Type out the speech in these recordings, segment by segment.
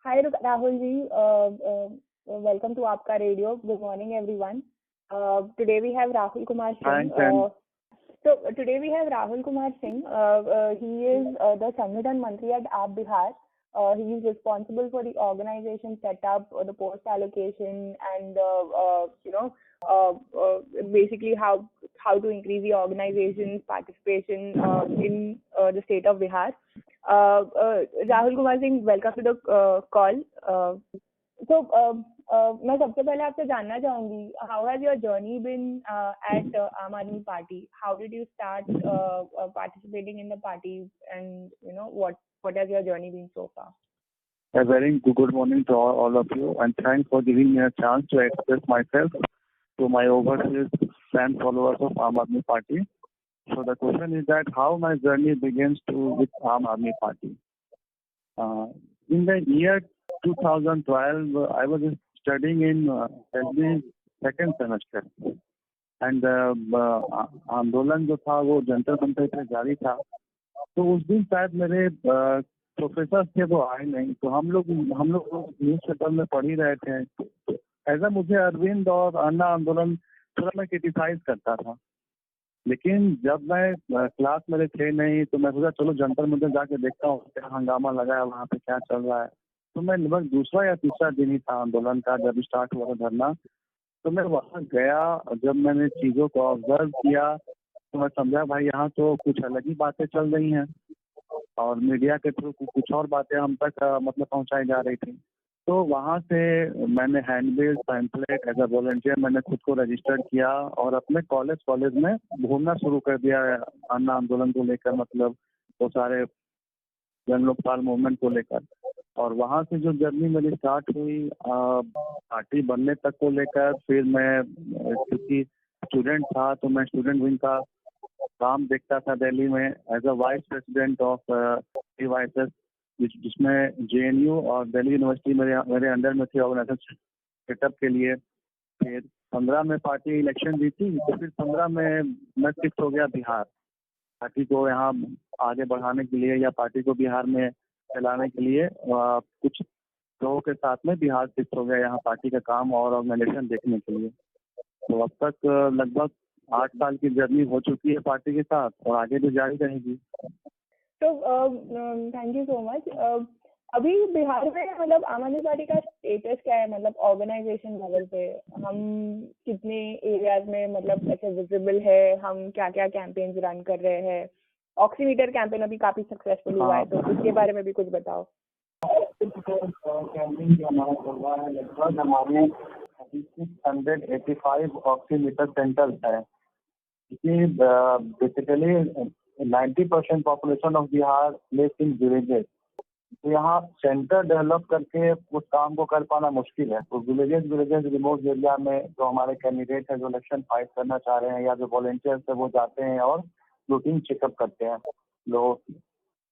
Hi Rahul ji, welcome to Aapka Radio. Good morning everyone. Today we have Rahul Kumar Singh. Today we have Rahul Kumar Singh. He is the Sanghathan Mantri at AAP Bihar. He is responsible for the organization setup, the post allocation, and basically how to increase the organization's participation in the state of Bihar. Rahul Kumar Singh, welcome to the call. मैं सबसे पहले आपसे जानना चाहूंगी, how has your journey been at Aam Aadmi Party? How did you start participating in the party, and what has your journey been so far? A very good morning to all of you, and thanks for giving me a chance to express myself to my overseas fan followers of Aam Aadmi Party. So the question is that how my journey begins with Aam Aadmi Party. In the year 2012, I was studying in Delhi second semester, and आंदोलन जो था वो जंतर मंतर पे जारी था. तो उस दिन शायद मेरे प्रोफेसर थे वो आए नहीं, तो हम लोग न्यूज पेपर में पढ़ ही रहे थे. ऐसा मुझे अरविंद और अन्ना आंदोलन थोड़ा मैं क्रिटिसाइज करता था, लेकिन जब मैं क्लास मेरे थे नहीं तो मैं सोचा चलो जंतर मंतर जाके देखता हूँ क्या हंगामा लगा है, वहाँ पे क्या चल रहा है. तो मैं लगभग दूसरा या तीसरा दिन ही था आंदोलन का जब स्टार्ट हुआ धरना. तो मैं वहाँ गया, जब मैंने चीज़ों को ऑब्जर्व किया तो मैं समझा भाई यहाँ तो कुछ अलग ही बातें चल रही हैं, और मीडिया के थ्रू कुछ और बातें हम तक मतलब पहुँचाई जा रही थी. तो वहाँ से मैंने handbill pamphlet as a volunteer मैंने खुद को रजिस्टर किया और अपने कॉलेज में घूमना शुरू कर दिया अन्ना आंदोलन को लेकर, मतलब वो सारे जन लोकपाल मूवमेंट को लेकर. और वहाँ से जो जर्नी मेरी स्टार्ट हुई पार्टी बनने तक को लेकर, फिर मैं क्योंकि स्टूडेंट था तो मैं स्टूडेंट विंग का काम देखता था दिल्ली में as a vice president of DYSS, जिसमें JNU और दिल्ली यूनिवर्सिटी मेरे अंडर में थी ऑर्गेनाइजेशन सेटअप के लिए. फिर 15 में पार्टी इलेक्शन जीती, तो फिर 15 में मैं शिफ्ट हो गया बिहार, पार्टी को यहाँ आगे बढ़ाने के लिए या पार्टी को बिहार में चलाने के लिए कुछ लोगों के साथ में बिहार शिफ्ट हो गया यहाँ पार्टी का काम और ऑर्गेनाइजेशन देखने के लिए. तो अब तक लगभग 8 साल की जर्नी हो चुकी है पार्टी के साथ और आगे भी जारी रहेगी. तो थैंक यू सो मच. अभी बिहार में मतलब आम आदमी पार्टी का स्टेटस क्या है, मतलब ऑर्गेनाइजेशन लेवल पे हम कितने एरियाज में मतलब ऐसे विजिबल है, हम क्या क्या कैंपेन्स रन कर रहे हैं. ऑक्सीमीटर कैंपेन अभी काफी सक्सेसफुल हुआ है, तो उसके बारे में भी कुछ बताओ. कैंपेन जो हमारा चल रहा है, लगभग हमारे 685 ऑक्सीमीटर सेंटर्स है. Basically 90% population of Bihar lives in villages. तो यहाँ सेंटर डेवलप करके उस काम को कर पाना मुश्किल है. तो विलेजेस रिमोट एरिया में जो हमारे कैंडिडेट है जो इलेक्शन फाइट करना चाह रहे हैं या जो वॉलंटियर्स है वो जाते हैं और रूटीन चेकअप करते हैं लोग.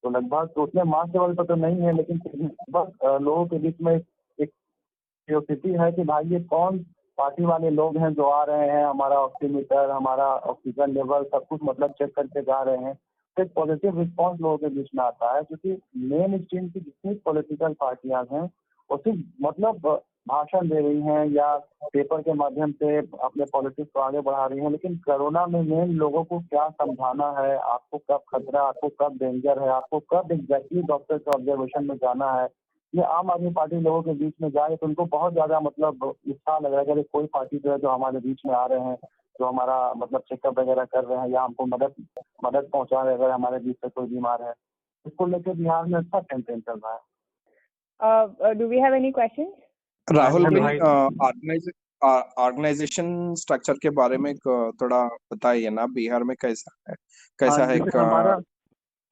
तो लगभग तो उतने मास लेवल पर तो नहीं है, लेकिन लगभग लोगों के बीच में एक क्यूरियोसिटी है कि भाई ये कौन पार्टी वाले लोग हैं जो आ रहे हैं, हमारा ऑक्सीमीटर हमारा ऑक्सीजन लेवल सब कुछ मतलब चेक करके जा रहे हैं. तो एक पॉजिटिव रिस्पॉन्स लोगों के बीच में आता है, क्योंकि मेन स्ट्रीम की जितनी पॉलिटिकल पार्टियां हैं वो सिर्फ मतलब भाषण दे रही हैं या पेपर के माध्यम से अपने पॉलिटिक्स को आगे बढ़ा रही हैं, लेकिन कोरोना में मेन लोगों को क्या समझाना है, आपको कब खतरा, आपको कब डेंजर है, आपको कब एग्जैक्टली डॉक्टर के ऑब्जर्वेशन में जाना है, ये आम आदमी पार्टी लोगों के बीच में जाए तो उनको बहुत ज़्यादा मतलब उत्साह लग रहा है कि कोई पार्टी जो है जो हमारे बीच में आ रहे हैं, जो हमारा मतलब चेकअप वगैरह कर रहे हैं या हमको मदद पहुंचा रहे हैं अगर हमारे बीच से कोई बीमार है. इसको लेकर बिहार में अच्छा कैंपेन चल रहा है. Do we have any questions? Rahul भाई, ऑर्गेनाइजेशन स्ट्रक्चर के बारे में थोड़ा बताइए ना, बिहार में कैसा है.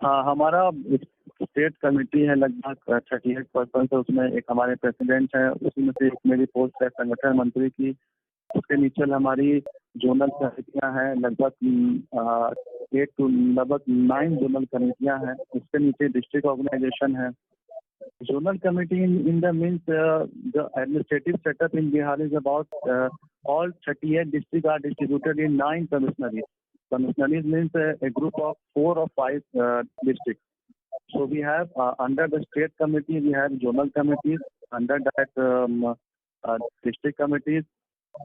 हमारा स्टेट कमेटी है लगभग 38%. उसमें एक हमारे प्रेसिडेंट है, उसमें से एक मेरी पोस्ट है संगठन मंत्री की. उसके नीचे हमारी जोनल कमेटियां हैं, लगभग 9 जोनल कमेटियां हैं. उसके नीचे डिस्ट्रिक्ट ऑर्गेनाइजेशन है. Zonal committee in the means the administrative setup in Bihar is about all 38 districts are distributed in 9 commissionaries. Commissionaries means a group of 4 or 5 districts. So we have under the state committee, we have zonal committees. Under that, district committees,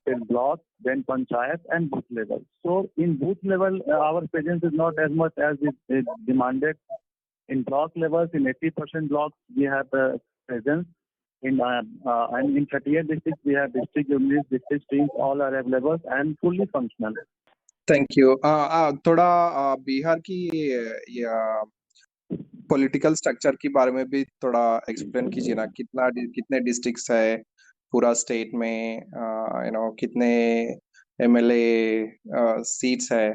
then block, then panchayat and booth level. So in booth level, our presence is not as much as is demanded. In block levels, in 80% blocks, we have presence. And in 38 districts, we have district units, district teams, all are available and fully functional. Thank you. थोड़ा बिहार की political structure के बारे में भी थोड़ा explain कीजिए ना, कितने डिस्ट्रिक्ट्स है पूरा स्टेट में, कितने एमएलए सीट्स है?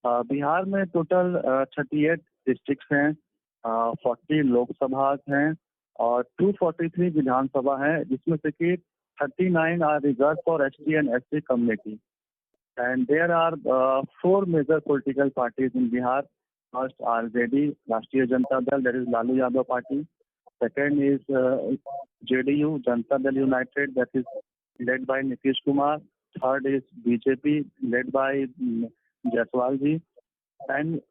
बिहार में टोटल 38 डिस्ट्रिक्ट्स हैं, 40 लोकसभा हैं और 243 विधानसभा है, जिसमें से कि 39 are reserve for ST and SC community. And there are 4 major political parties in Bihar. First, RJD, Rashtriya Janata Dal, that is Lalu Yadav party. Second is JDU, Janata Dal United, that is led by Nitish Kumar. Third is BJP, led by Jaiswal ji. And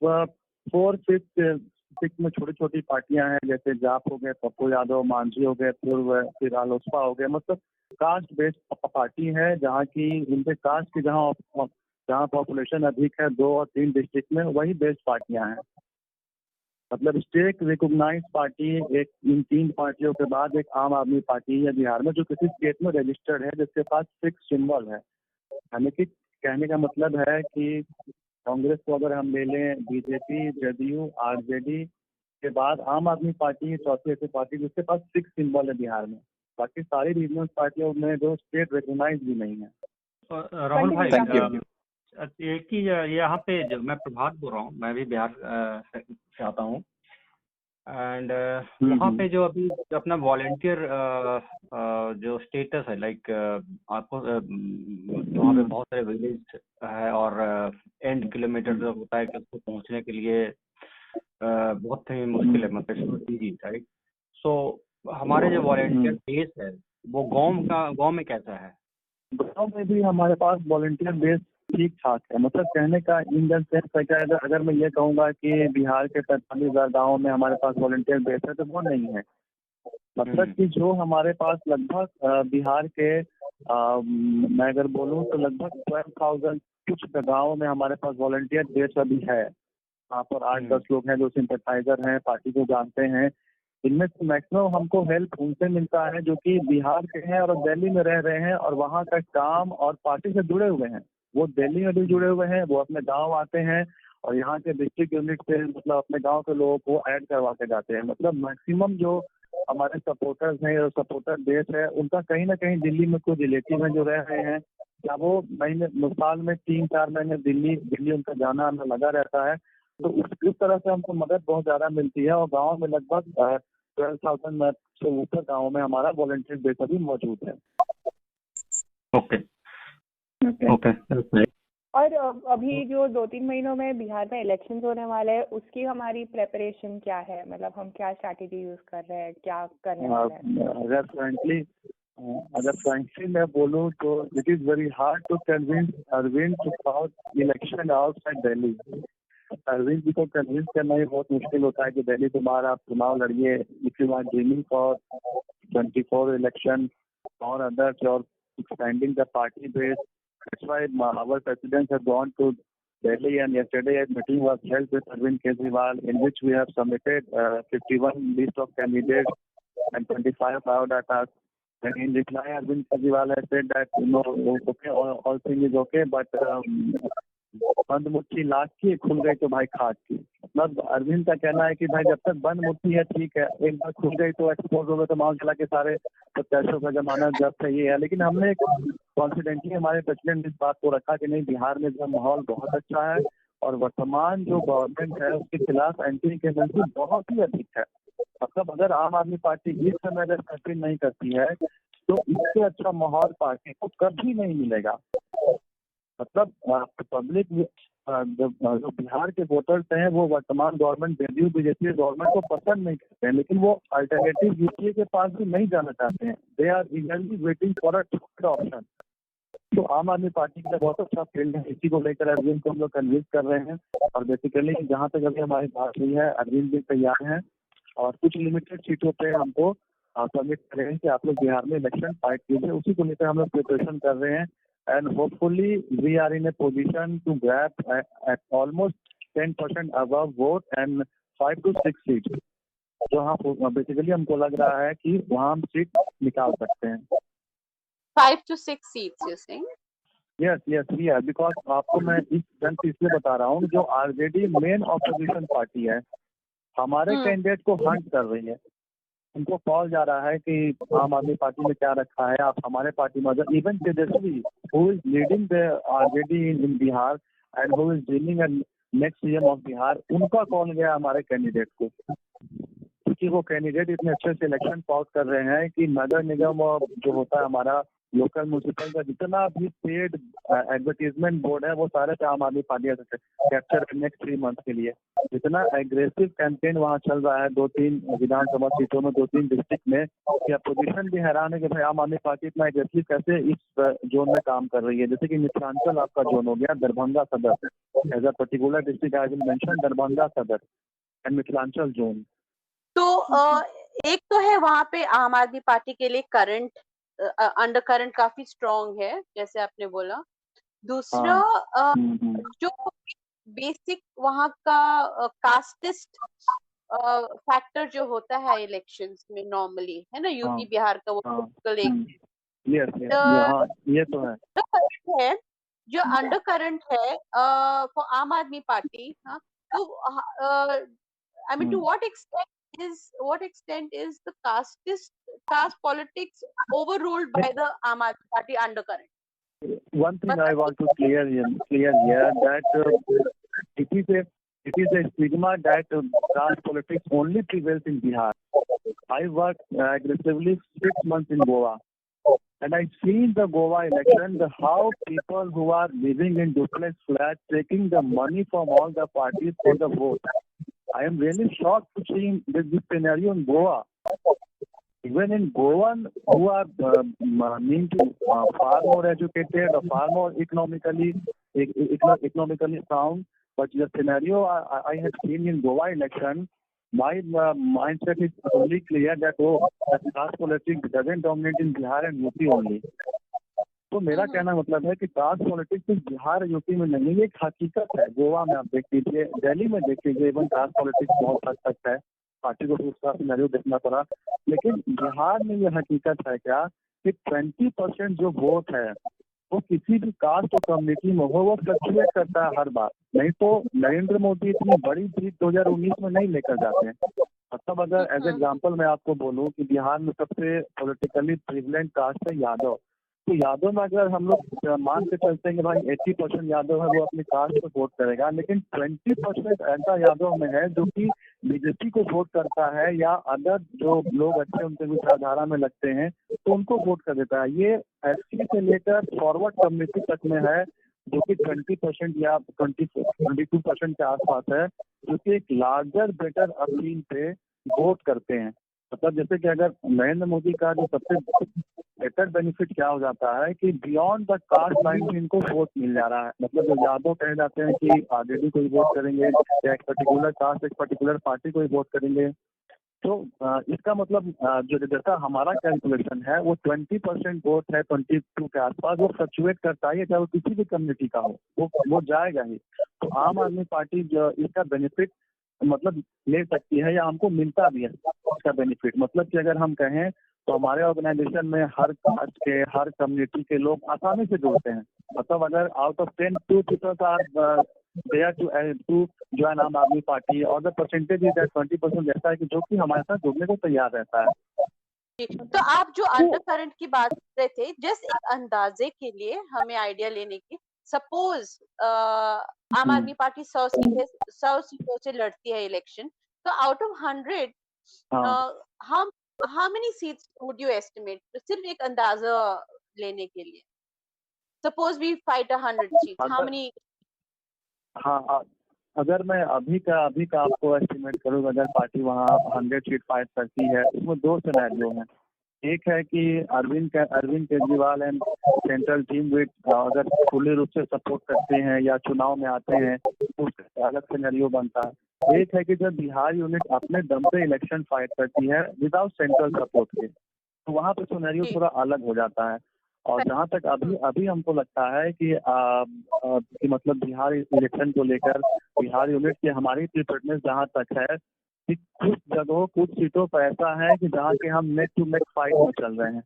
4th, 5th, 6th में छोटी छोटी पार्टियां हैं, जैसे जाप हो गए, पप्पू यादव, मांझी हो गए, फिर आलोसपा हो गए। मतलब कास्ट बेस्ड पार्टी है, जहाँ की उनके कास्ट की जहाँ पॉपुलेशन अधिक है 2 और 3 डिस्ट्रिक्ट में, वही बेस्ड पार्टियां हैं। मतलब स्टेट रिकॉग्नाइज पार्टी एक इन 3 पार्टियों के बाद एक आम आदमी पार्टी है बिहार में, जो किसी स्टेट में रजिस्टर्ड है, जिसके पास 6 सिंबल है। यानी कि कहने का मतलब है कि कांग्रेस को अगर हम ले लें, बीजेपी, जदयू, आरजेडी के बाद आम आदमी पार्टी चौथी ऐसी पार्टी जिसके पास 6 सिंबल है बिहार में। बाकी सारी रीजनल पार्टियों में जो स्टेट रिकॉग्नाइज भी नहीं है। राहुल भाई, थैंक यू। एक ही यहाँ पे जो मैं प्रभात बोल रहा हूँ, मैं भी बिहार से आता हूँ। एंड वहाँ पे जो अभी अपना वॉलेंटियर जो स्टेटस है, लाइक आपको वहाँ पे बहुत सारे विलेज है और एंड किलोमीटर जो होता है कि उसको पहुँचने के लिए बहुत ही मुश्किल है, मतलब राइट। सो हमारे जो वॉलेंटियर बेस है वो गांव में कैसा है? गांव में भी हमारे पास वॉलेंटियर बेस ठीक ठाक है। मतलब कहने का इन द सेंस है कि अगर मैं ये कहूँगा कि बिहार के 45,000 गाँव में हमारे पास वॉलेंटियर बेस है, तो वो नहीं है। मतलब कि जो हमारे पास लगभग बिहार के मैं अगर बोलूँ तो लगभग 12,000 कुछ गाँव में हमारे पास वॉलेंटियर बेस अभी है। वहाँ पर 8-10 लोग हैं जो सिंपैथाइजर हैं, पार्टी को जानते हैं। इनमें से मैक्सिमम हमको हेल्प उनसे मिलता है जो कि बिहार के हैं और दिल्ली में रह रहे हैं और वहाँ का काम और पार्टी से जुड़े हुए हैं। वो दिल्ली में भी जुड़े हुए हैं, वो अपने गांव आते हैं और यहाँ के डिस्ट्रिक्ट यूनिट से मतलब अपने गांव के लोगों को ऐड करवा के जाते हैं। मतलब मैक्सिमम जो हमारे सपोर्टर्स हैं और सपोर्टर बेस है, उनका कहीं ना कहीं दिल्ली में कोई रिलेटिव है जो रह रहे हैं, या वो साल में 3-4 महीने दिल्ली उनका जाना आना लगा रहता है। तो इस तरह से हमको मदद बहुत ज्यादा मिलती है और गाँव में लगभग 12,000 से ऊपर गाँव में हमारा वॉलंटियर बेस अभी मौजूद है। ओके। और अभी जो 2-3 महीनों में बिहार में इलेक्शन होने वाले हैं, उसकी हमारी प्रेपरेशन क्या है? मतलब हम क्या स्ट्रैटेजी यूज कर रहे हैं, क्या करने वाले हैं? अगर फ्रेंकली मैं बोलूँ तो it is very hard to convince Arvind to call election outside Delhi. Arvind ji को कन्विंस करना ही बहुत मुश्किल होता है कि दिल्ली से बाहर आप चुनाव लड़िए। If you are dreaming for 24 election और अदर्स और expanding the party base. That's why our presidents have gone to Delhi, and yesterday a meeting was held with Arvind Kejriwal, in which we have submitted 51 list of candidates and 25 biodatas. And in reply, Arvind Kejriwal has said that okay, all things is okay, but बंद मुट्ठी लाख की, खुल गई तो भाई खाद की। मतलब अरविंद का कहना है कि भाई जब तक बंद मुट्ठी है ठीक है, एक बार खुल गई तो एक्सपोज हो गए तो माल चला के सारे पैसों का जमाना जब से ये है। लेकिन हमने कॉन्फिडेंटली हमारे प्रेसिडेंट इस बात को रखा कि नहीं, बिहार में जो माहौल बहुत अच्छा है और वर्तमान जो गवर्नमेंट है उसके खिलाफ एंटी इंकम्बेंसी बहुत ही अधिक है। मतलब अगर आम आदमी पार्टी इस समय अगर कंट्री नहीं करती है तो इससे अच्छा माहौल पार्टी को कभी नहीं मिलेगा। मतलब पब्लिक जो बिहार के वोटर्स हैं वो वर्तमान गवर्नमेंट जदयू बीजेपी गवर्नमेंट को पसंद नहीं करते हैं, लेकिन वो अल्टरनेटिव यूपीए के पास भी नहीं जाना चाहते हैं। They are eagerly waiting for a third option. तो आम आदमी पार्टी का बहुत अच्छा फील्ड है, इसी को लेकर अरविंद को हम लोग कन्विंस कर रहे हैं। और बेसिकली जहाँ तक अभी हमारी बात हुई है, अरविंद भी तैयार हैं और कुछ लिमिटेड सीटों पे हमको सबमिट करें कि आप लोग बिहार में इलेक्शन फाइट कीजिए, उसी को लेकर हम लोग प्रिपरेशन कर रहे हैं। And hopefully we are in a position to grab at almost 10% above vote and 5 to 6 seat, जो हाँ बेसिकली हमको लग रहा है कि वहाँ हम सीट निकाल सकते हैं। 5 to 6 seats, you're saying? Yes because आपको मैं इस ढंग से इसलिए बता रहा हूँ, जो आरजेडी मेन ऑपोजिशन पार्टी है हमारे कैंडिडेट को हंट कर रही है। उनको कॉल जा रहा है कि आम आदमी पार्टी में क्या रखा है, आप हमारे पार्टी में। Even Tejashwi who is leading the RJD in Bihar and who is dreaming at next CM of Bihar, उनका कॉल गया हमारे कैंडिडेट को, क्योंकि वो कैंडिडेट इतने अच्छे से इलेक्शन पास कर रहे हैं कि नगर निगम और जो होता है हमारा लोकल म्यूनिसिपल का जितना भी पेड एडवर्टीजमेंट बोर्ड है, वो सारे पे आम आदमी पार्टी कैप्चर नेक्स्ट 3 मंथ के लिए। जितना एग्रेसिव कैंपेन वहाँ चल रहा है 2-3 विधानसभा सीटों में, 2-3 डिस्ट्रिक्ट में, कि अपोजिशन भी हैरान है कि भाई आम आदमी पार्टी इतना एग्रेसिव कैसे इस जोन में काम कर रही है। जैसे कि मिथिलांचल आपका जोन हो गया, Darbhanga Sadar as a particular district I will mention Darbhanga Sadar and Mithilanchal zone. तो एक तो है वहां पे आम आदमी पार्टी के लिए करंट अंडर करंट काफी स्ट्रॉन्ग है, जैसे आपने बोला। दूसरा जो बेसिक वहां का कास्टिस्ट फैक्टर जो होता है इलेक्शंस में नॉर्मली, है ना, यूपी बिहार का वो लोकल एक ये तो है जो अंडर करंट है फॉर आम आदमी पार्टी। हाँ, तो I mean, to what extent is the caste politics overruled by the Aam Aadmi Party undercurrent? One thing I want to clear here that it is a stigma that caste politics only prevails in Bihar. I worked aggressively 6 months in Goa, and I seen the Goa election, how people who are living in duplex flats taking the money from all the parties for the vote. I am really shocked to see this scenario in Goa. Even in Goan who are mean to far more educated or far more economically sound, but the scenario I have seen in Goa election, my mindset is only clear that caste politics doesn't dominate in Bihar and UP only. तो मेरा कहना मतलब है कि caste politics सिर्फ Bihar UP में नहीं, ये एक हकीकत है। गोवा में आप देख लीजिए, दिल्ली में देख लीजिए, इवन कास्ट पॉलिटिक्स बहुत हद तक है, पार्टी को उसका सिनेरियो देखना पड़ा। लेकिन बिहार में ये हकीकत है क्या कि 20% जो वोट है वो किसी भी कास्ट और कम्युनिटी में हो, वो फ्लक्चुएट करता है हर बार। नहीं तो नरेंद्र मोदी इतनी बड़ी जीत 2019 में नहीं लेकर जाते हैं। मतलब अगर एज एग्जाम्पल मैं आपको बोलूँ कि बिहार में सबसे पॉलिटिकली प्रिविलेंट कास्ट है यादव, तो यादव में अगर हम लोग मान के चलते हैं कि भाई 80% यादव है वो अपनी कास्ट को वोट करेगा, लेकिन 20% ऐसा यादव में है जो कि बीजेपी को वोट करता है या अदर जो लोग अच्छे उनके विचारधारा में लगते हैं तो उनको वोट कर देता है। ये एससी से लेकर फॉरवर्ड कम्युनिटी तक में है, जो कि 20% या 22% के आसपास है, जो कि एक लार्जर बेटर अपील पे वोट करते हैं। मतलब जैसे कि अगर नरेंद्र मोदी का जो सबसे बेटर बेनिफिट क्या हो जाता है कि बियॉन्ड द कास्ट लाइन में इनको वोट मिल जा रहा है। मतलब जो यादव कहे जाते हैं कि आरजेडी को ही वोट करेंगे या एक पर्टिकुलर कास्ट एक पर्टिकुलर पार्टी को ही वोट करेंगे, तो इसका मतलब जो जैसा हमारा कैलकुलेशन है वो 20% वोट है 22 के आसपास, वो फ्लक्चुएट करता है, चाहे वो किसी भी कम्युनिटी का हो, वो जाएगा ही। तो आम आदमी पार्टी जो इसका बेनिफिट मतलब ले सकती है या हमको मिलता भी है इसका बेनिफिट। मतलब कि अगर हम कहें तो हमारे ऑर्गेनाइजेशन में हर कास्ट के हर कम्युनिटी के लोग आसानी से जुड़ते हैं। मतलब अगर out of 10 2 people are there to join आम आदमी पार्टी और द परसेंटेज इज 20% ऐसा है कि जो कि हमारे साथ जुड़ने को तैयार रहता है। तो आप जो अंडर करंट की बात कर रहे थे, जस्ट एक अंदाजे के लिए हमें आइडिया लेने की, सपोज आम आदमी पार्टी 100 सीटों से लड़ती है इलेक्शन, तो out of 100 how many seats would you estimate? सिर्फ एक अंदाजा लेने के लिए, suppose we fight 100 seats, how many? हाँ, अगर मैं अभी का आपको एस्टिमेट करूँ, अगर पार्टी वहाँ 100 सीट फाइट करती है, उसमें 2 सिनेरियो हैं। एक है कि Arvind Kejriwal and central team with अगर खुले रूप से सपोर्ट करते हैं या चुनाव में आते हैं तो उसका अलग सिनेरियो बनता है। एक है कि जब बिहार यूनिट अपने दम पे इलेक्शन फाइट करती है विदाउट सेंट्रल सपोर्ट के, तो वहाँ पे सिनेरियो थोड़ा अलग हो जाता है। और जहाँ तक अभी हमको लगता है कि मतलब बिहार इलेक्शन को लेकर बिहार यूनिट की हमारी प्रिपेयर्डनेस जहाँ तक है कि कुछ जगहों कुछ सीटों पर ऐसा है कि जहाँ के हम नेक टू नेक फाइट में चल रहे हैं,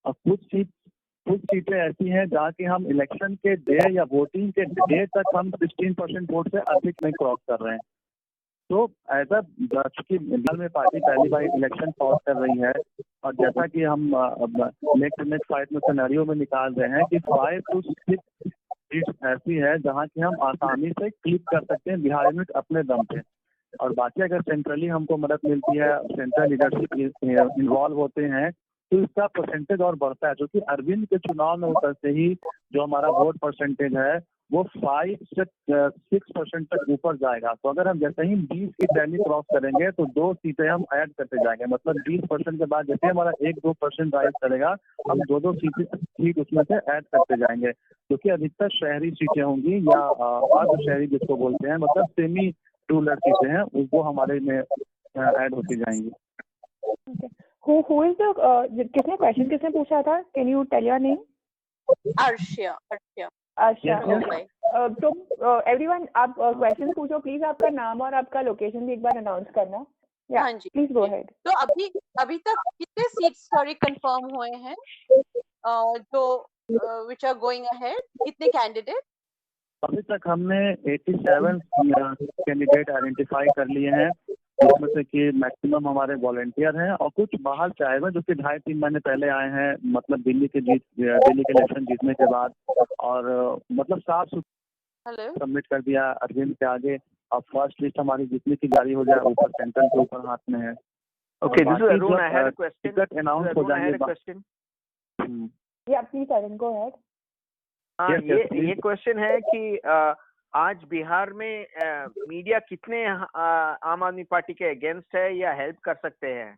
और कुछ सीटें ऐसी हैं जहाँ की हम इलेक्शन के डे या वोटिंग के डे तक हम 16% वोट से अधिक नहीं क्रॉस कर रहे हैं। तो ऐसा चूंकि बिहार में पार्टी पहली बार इलेक्शन पास कर रही है, और जैसा कि हम नेक टू नेक फाइट में सिनेरियो में निकाल रहे हैं कि 5 to 6 सीट्स ऐसी है जहाँ की हम आसानी से क्लिक कर सकते हैं बिहार यूनिट अपने दम पे। और बाकी अगर सेंट्रली हमको मदद मिलती है, सेंट्रल लीडरशिप इन्वॉल्व होते हैं, तो इसका परसेंटेज और बढ़ता है। जो कि अरविंद के चुनाव में उतरते ही जो हमारा वोट परसेंटेज है वो 5 से 6% तक ऊपर जाएगा। तो अगर हम जैसे ही 20 की टैली क्रॉस करेंगे तो 2 सीटें हम ऐड करते जाएंगे, मतलब 20% के बाद जैसे हमारा 1-2% राइज करेगा, हम 2-2 सीट उसमें से ऐड करते जाएंगे, जो कि अधिकतर शहरी सीटें होंगी या अर्ध शहरी जिसको बोलते हैं, मतलब सेमी रूरल सीटें हैं, वो हमारे में ऐड होती जाएंगी। किसने क्वेश्चन पूछा था? Can you tell your name? Arshia. तो एवरीवन आप क्वेश्चन पूछो प्लीज, आपका नाम और आपका लोकेशन भी एक बार अनाउंस करना। हाँ जी, प्लीज गो अहेड। तो अभी तक कितने सीट्स कंफर्म हुए हैं जो व्हिच आर गोइंग अहेड? कितने कैंडिडेट? अभी तक हमने 87 कैंडिडेट आइडेंटिफाई कर लिए हैं, जिसमें से कि मैक्सिमम हमारे वॉलंटियर हैं और कुछ बाहर से आए हुए जो कि 2.5-3 महीने पहले आए हैं, मतलब दिल्ली के इलेक्शन जीतने के बाद, और मतलब साफ सुथरा सबमिट कर दिया अरविंद के आगे। अब फर्स्ट लिस्ट हमारी जितनी की जारी हो जाए ऊपर सेंट्रल के ऊपर हाथ में है। Okay, this is Arun, I had a question. Ticket announce हो जाएंगे। या प्लीज अरुण गो अहेड। हाँ, ये क्वेश्चन है कि आज बिहार में मीडिया कितने आम आदमी पार्टी के अगेंस्ट है या हेल्प कर सकते हैं?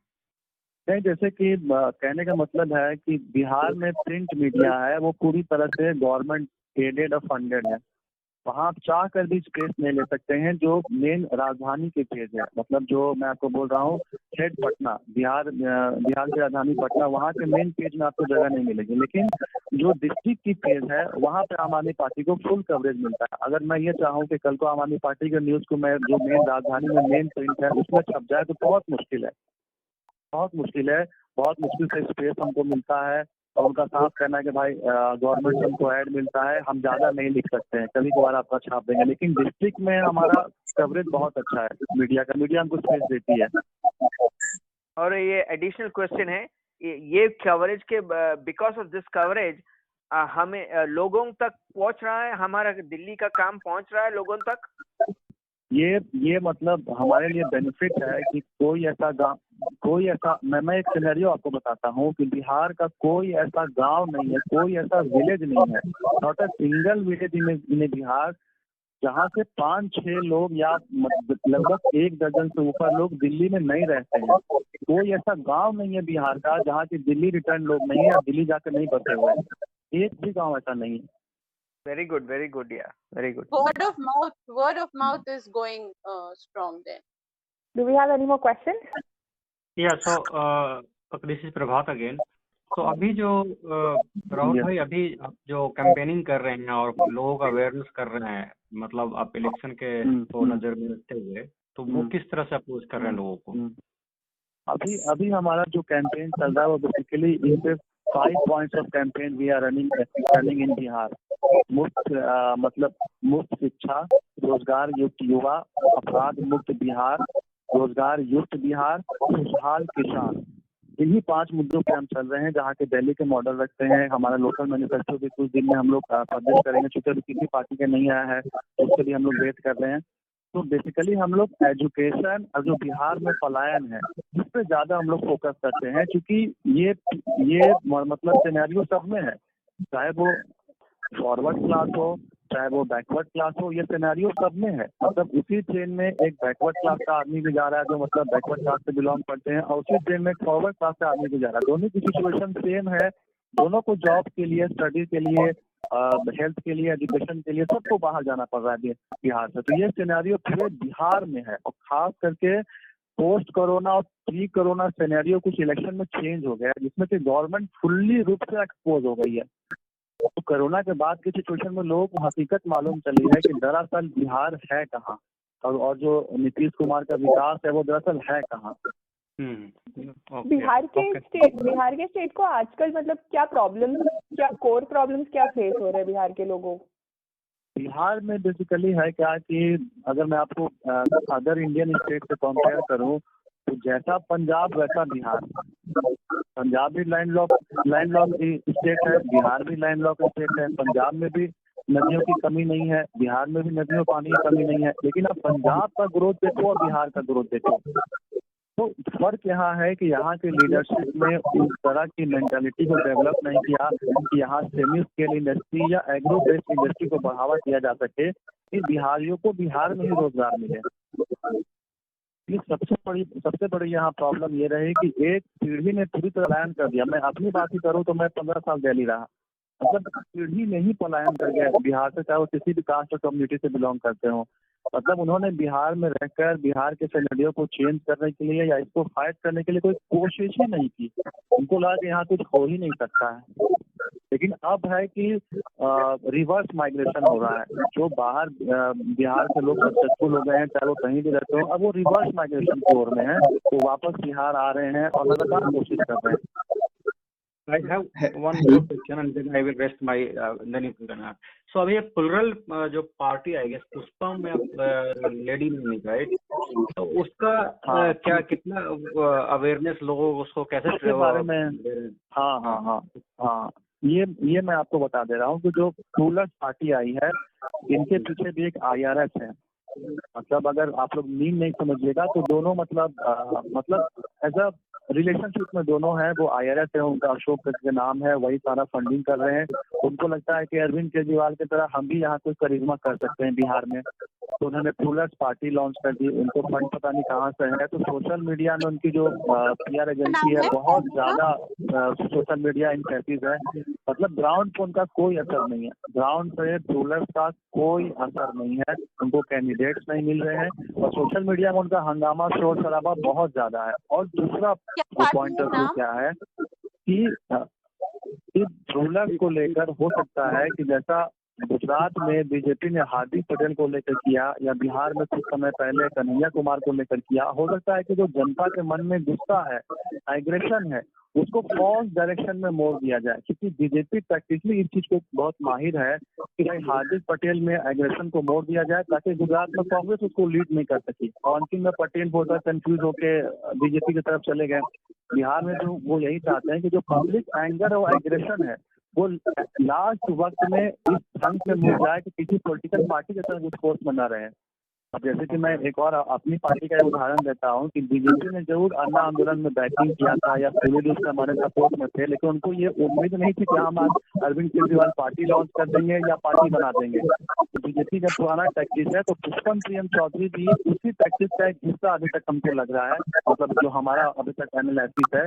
नहीं, जैसे कि कहने का मतलब है कि बिहार में प्रिंट मीडिया है वो पूरी तरह से गवर्नमेंट एडेड और फंडेड है। वहाँ आप चाह कर भी स्पेस नहीं ले सकते हैं। जो मेन राजधानी के पेज है, मतलब जो मैं आपको बोल रहा हूँ हेड पटना, बिहार की राजधानी पटना, वहाँ के मेन पेज में आपको जगह नहीं मिलेगी। लेकिन जो डिस्ट्रिक्ट की पेज है वहाँ पे आम आदमी पार्टी को फुल कवरेज मिलता है। अगर मैं ये चाहूँ कि कल को आम आदमी पार्टी के न्यूज को मैं जो मेन राजधानी में मेन प्रिंट है उसमें छप जाए तो बहुत मुश्किल है, बहुत मुश्किल से स्पेस हमको मिलता है। और उनका साफ कहना है कि भाई गवर्नमेंट से हमको ऐड मिलता है, हम ज्यादा नहीं लिख सकते हैं, कभी कभार आपका छाप देंगे। लेकिन डिस्ट्रिक्ट में हमारा कवरेज बहुत अच्छा है मीडिया हमको स्पेस देती है। और ये एडिशनल क्वेश्चन है, ये कवरेज के बिकॉज ऑफ दिस कवरेज हमें लोगों तक पहुंच रहा है, हमारा दिल्ली का काम पहुंच रहा है लोगों तक। ये मतलब हमारे लिए बेनिफिट है कि कोई ऐसा मैं एक सिनेरियो आपको बताता हूँ कि बिहार का कोई ऐसा गांव नहीं है, कोई ऐसा विलेज नहीं है, not a single village in Bihar जहाँ से 5-6 लोग या लगभग 1 दर्जन से ऊपर लोग दिल्ली में नहीं रहते हैं। कोई ऐसा गांव नहीं है बिहार का जहाँ की दिल्ली रिटर्न लोग नहीं है या दिल्ली जाकर नहीं बसे हुए हैं, एक भी गाँव ऐसा नहीं है। Very good, yeah, very good. Word of mouth is going strong then. Do we have any more questions? Yeah, so this is Prabhat again. तो अभी जो राहुल भाई अभी आप जो कैंपेनिंग कर रहे हैं और लोगों का अवेयरनेस कर रहे हैं, मतलब आप इलेक्शन के को नजर में रखते हुए, तो वो किस तरह से अप्रोच कर रहे हैं लोगों को? अभी हमारा जो कैंपेन चल रहा है वो basically in 5 points of campaign we are running in Bihar. मुफ्त शिक्षा, रोजगार युक्त युवा, अपराध मुक्त बिहार, रोजगार युक्त बिहार, खुशहाल किसान। इन्हीं 5 मुद्दों पे हम चल रहे हैं, जहाँ के दिल्ली के मॉडल रखते हैं। हमारा लोकल मैनिफेस्टो भी कुछ दिन में हम लोग पब्लिश करेंगे, चूंकि अभी किसी पार्टी के नहीं आया है उसके लिए हम लोग वेट कर रहे हैं। तो बेसिकली हम लोग एजुकेशन और जो बिहार में पलायन है इस पे ज्यादा हम लोग फोकस करते हैं, क्योंकि ये मतलब सिनेरियो सब में है, चाहे वो फॉरवर्ड क्लास हो, चाहे वो बैकवर्ड क्लास हो, ये सिनेरियो सब में है। मतलब उसी ट्रेन में एक बैकवर्ड क्लास का आदमी भी जा रहा है जो मतलब बैकवर्ड क्लास से बिलोंग करते हैं, और उसी ट्रेन में एक फॉरवर्ड क्लास का आदमी भी जा रहा है। दोनों की सिचुएशन सेम है, दोनों को जॉब के लिए, स्टडी के लिए, हेल्थ के लिए, एजुकेशन के लिए, सबको बाहर जाना पड़ रहा है बिहार से। तो ये सिनेरियो पूरे बिहार में है, और खास करके पोस्ट कोरोना और प्री कोरोना सिनेरियो कुछ इलेक्शन में चेंज हो गया है, जिसमें कि गवर्नमेंट फुल्ली रूप से एक्सपोज हो गई है। तो कोरोना के बाद की सिचुएशन में लोगों को हकीकत मालूम चली है कि दरअसल बिहार है कहाँ, और जो नीतीश कुमार का विकास है वो दरअसल है कहाँ। बिहार के स्टेट को आजकल मतलब क्या प्रॉब्लम्स, क्या कोर प्रॉब्लम्स क्या फेस हो रहे हैं बिहार के लोगों? बिहार में बेसिकली है क्या कि अगर मैं आपको अदर इंडियन स्टेट से कंपेयर करूं तो जैसा पंजाब वैसा बिहार। पंजाब भी लैंडलॉक स्टेट है, बिहार भी लैंडलॉक स्टेट है। पंजाब में भी नदियों की कमी नहीं है, बिहार में भी नदियों पानी की कमी नहीं है, लेकिन अब पंजाब का ग्रोथ देखो और बिहार का ग्रोथ देखो। तो फर्क यहाँ है कि यहाँ के लीडरशिप में उस तरह की मेंटालिटी को डेवलप नहीं किया कि यहाँ सेमी स्केल इंडस्ट्री या एग्रो बेस्ड इंडस्ट्री को बढ़ावा दिया जा सके कि बिहारियों को बिहार में ही रोजगार मिले। ये सबसे बड़ी यहाँ प्रॉब्लम ये रही कि एक पीढ़ी ने पूरी तरह पलायन कर दिया। मैं अपनी बात ही करूँ तो मैं 15 साल दिल्ली रहा, मतलब पीढ़ी में ही पलायन कर गया बिहार से, चाहे वो किसी भी कास्ट और कम्युनिटी से बिलोंग करते हो। मतलब उन्होंने बिहार में रहकर बिहार के सिनेरियो को चेंज करने के लिए या इसको फाइट करने के लिए कोई कोशिश ही नहीं की। उनको लगा कि यहाँ कुछ हो ही नहीं सकता है। लेकिन अब है कि रिवर्स माइग्रेशन हो रहा है। जो बाहर बिहार के लोग सक्सेसफुल हो गए हैं, चाहे वो कहीं भी रहते हो, अब वो रिवर्स माइग्रेशन की ओर में है, वो वापस बिहार आ रहे हैं और लगातार कोशिश कर रहे हैं। I have one more question and then I will rest my then you can ask. So अभी एक प्लुरल जो पार्टी आई गेस पुष्पम में लेडी नहीं राइट, तो उसका क्या कितना अवेयरनेस लोगों उसको कैसे उसके बारे में? हाँ, ये मैं आपको बता दे रहा हूँ कि जो प्लुरल पार्टी आई है इनके पीछे भी एक IRS है। मतलब अगर आप लोग मीन नहीं समझिएगा तो दोनों मतलब एज अ रिलेशनशिप में दोनों हैं। वो IRS है, उनका अशोक करके नाम है, वही सारा फंडिंग कर रहे हैं। उनको लगता है कि अरविंद केजरीवाल की तरह हम भी यहाँ कोई करिश्मा कर सकते हैं बिहार में, तो उन्होंने प्लुरल्स पार्टी लॉन्च कर दी। उनको फंड पता नहीं कहाँ से है, तो सोशल मीडिया में उनकी जो PR एजेंसी है बहुत ज्यादा सोशल मीडिया इन्फेसिस है। मतलब ग्राउंड पर उनका कोई असर नहीं है, ग्राउंड पे प्लुरल्स का कोई असर नहीं है, उनको कैंडिडेट्स नहीं मिल रहे हैं और सोशल मीडिया में उनका हंगामा शोर शराबा बहुत ज्यादा है। और दूसरा पॉइंट ऑफ व्यू क्या है कि प्लुरल्स को लेकर हो सकता है कि जैसा गुजरात में बीजेपी ने हार्दिक पटेल को लेकर किया या बिहार में कुछ समय पहले कन्हैया कुमार को लेकर किया, हो सकता है कि जो जनता के मन में गुस्सा है, एग्रेशन है, उसको फॉल्स डायरेक्शन में मोड़ दिया जाए। क्योंकि बीजेपी प्रैक्टिकली इस चीज को बहुत माहिर है कि भाई हार्दिक पटेल में एग्रेशन को मोड़ दिया जाए ताकि गुजरात में कांग्रेस उसको लीड नहीं कर सकी और अंतिम में पटेल वोटर कंफ्यूज होके बीजेपी की तरफ चले गए। बिहार में जो वो यही चाहते हैं कि जो पब्लिक एंगर और एग्रेशन है वो लास्ट वक्त में इस ढंग में मुड़ जाए कि किसी पॉलिटिकल पार्टी के तरफ फोर्स बना रहे। अब जैसे कि मैं एक और अपनी पार्टी का उदाहरण देता हूं कि बीजेपी ने जरूर अन्ना आंदोलन में बैटिंग किया था या पूरे रूप से हमारे सपोर्ट में थे, लेकिन उनको ये उम्मीद नहीं थी कि हम आज अरविंद केजरीवाल पार्टी लॉन्च कर देंगे या पार्टी बना देंगे। तो बीजेपी का पुराना टैक्टिस है, तो पुष्पम प्रियम चौधरी भी उसी टैक्टिस का एक हिस्सा अभी तक हमको लग रहा है। मतलब जो हमारा अभी तक एनालिसिस है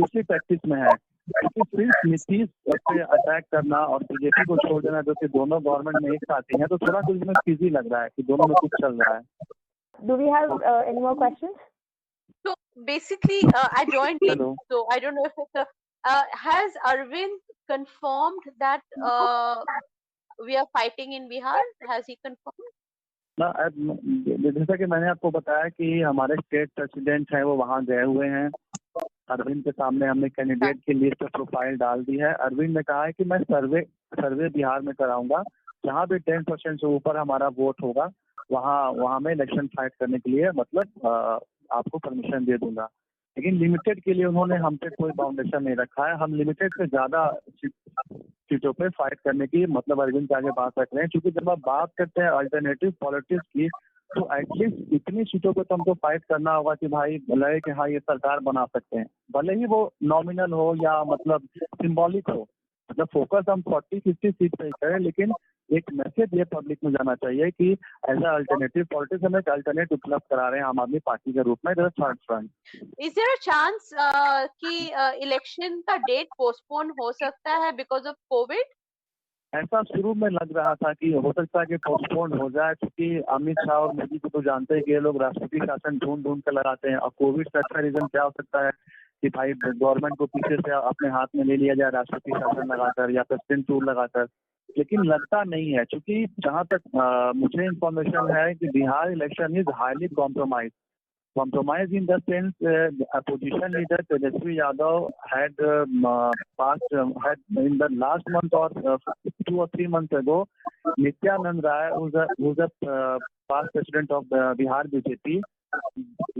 उसी टैक्टिस में है। सिर्फ नीतीश पे अटैक करना और बीजेपी को छोड़ देना, जो कि दोनों गवर्नमेंट में एक साथ ही है, तो थोड़ा कुछ में फिजी लग रहा है कि दोनों में कुछ चल रहा है। Do we have any more questions? So basically, I joined late, so I don't know if it's has Arvind confirmed that we are fighting in Bihar? Has he confirmed? ना, जैसा कि मैंने आपको बताया कि हमारे स्टेट प्रेसिडेंट हैं वो वहाँ गए हुए हैं। अरविंद के सामने हमने कैंडिडेट की लिस्ट प्रोफाइल डाल दी है। अरविंद ने कहा है कि मैं सर्वे बिहार में कराऊंगा, जहाँ भी 10% से ऊपर हमारा वोट होगा वहाँ मैं इलेक्शन फाइट करने के लिए मतलब आपको परमिशन दे दूंगा। लेकिन लिमिटेड के लिए उन्होंने हम पे कोई बाउंडेशन नहीं रखा है। हम लिमिटेड से ज्यादा सीटों पे फाइट करने की मतलब अरविंद के आगे बात रख रहे हैं, क्योंकि जब आप बात करते हैं अल्टरनेटिव पॉलिटिक्स की तो एटलीस्ट इतनी सीटों पे तो हमको फाइट करना होगा कि भाई लगे कि हाँ ये सरकार बना सकते हैं, भले ही वो नॉमिनल हो या मतलब सिंबॉलिक हो। मतलब फोकस हम 40-50 सीट पे करें, लेकिन एक मैसेज ये पब्लिक में जाना चाहिए कि एज अ अल्टरनेटिव पॉलिटिक्स हम एक अल्टरनेट उपलब्ध करा रहे हैं आम आदमी पार्टी के रूप में। Third front, is there a chance कि इलेक्शन का डेट पोस्टपोन हो सकता है बिकॉज ऑफ कोविड? ऐसा शुरू में लग रहा था कि हो सकता है कि पोस्टपोन हो जाए, क्योंकि अमित शाह और मोदी को तो जानते हैं कि ये लोग राष्ट्रपति शासन ढूंढ ढूंढ कर लगाते हैं। और कोविड से अच्छा रीजन क्या हो सकता है कि भाई गवर्नमेंट को पीछे से अपने हाथ में ले लिया जाए राष्ट्रपति शासन लगाकर या प्रेसिडेंट टूर लगाकर। लेकिन लगता नहीं है, क्योंकि जहां तक मुझे इंफॉर्मेशन है कि Bihar election is highly compromise in the sense opposition leader Tejaswi Yadav had in the last month or 2 or 3 months ago, Nityanand Rai, who's a past president of the Bihar BJP,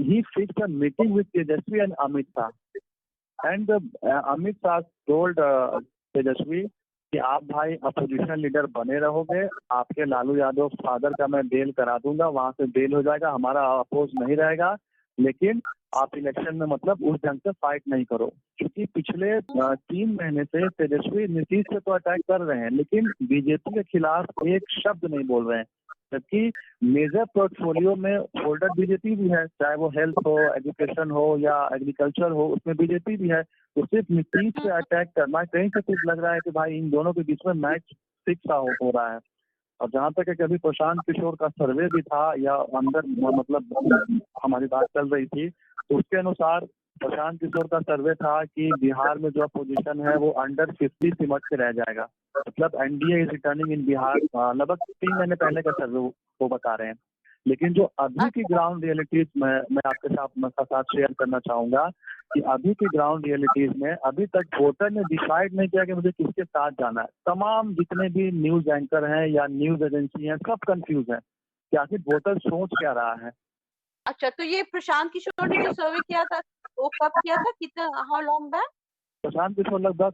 he fixed a meeting with Tejaswi and Amit Shah, and Amit Shah told Tejaswi कि आप भाई opposition leader बने रहोगे, आपके Lalu Yadav father का मैं bell करा दूंगा, वहां से बेल हो जाएगा, हमारा अपोज नहीं रहेगा, लेकिन आप इलेक्शन में मतलब उस ढंग से फाइट नहीं करो। क्योंकि पिछले 3 महीने से तेजस्वी नीतीश से तो अटैक कर रहे हैं, लेकिन बीजेपी के खिलाफ एक शब्द नहीं बोल रहे हैं, जबकि मेजर पोर्टफोलियो में होल्डर बीजेपी भी है, चाहे वो हेल्थ हो, एजुकेशन हो या एग्रीकल्चर हो, उसमें बीजेपी भी है। तो सिर्फ नीतीश से अटैक करना, कहीं से कुछ लग रहा है कि भाई इन दोनों के बीच में मैच फिक्स हो रहा है। और जहाँ तक है कि अभी प्रशांत किशोर का सर्वे भी था या अंदर मतलब हमारी बात चल रही थी, तो उसके अनुसार प्रशांत किशोर का सर्वे था कि बिहार में जो अपोजिशन है वो अंडर 50 सिमट के रह जाएगा। मतलब एनडीए इज रिटर्निंग इन बिहार, लगभग 3 महीने पहले का सर्वे वो बता रहे हैं। लेकिन जो अभी की ग्राउंड रियलिटीज मैं आपके साथ शेयर करना चाहूंगा कि अभी की ग्राउंड रियलिटीज में अभी तक वोटर ने डिसाइड नहीं किया कि मुझे किसके साथ जाना है। तमाम जितने भी न्यूज एंकर हैं या न्यूज एजेंसी हैं, सब कंफ्यूज हैं कि आखिर वोटर सोच क्या रहा है। अच्छा, तो ये प्रशांत किशोर ने जो सर्वे किया था वो कब किया था, कितना, how long back? Prashant Kishor लगभग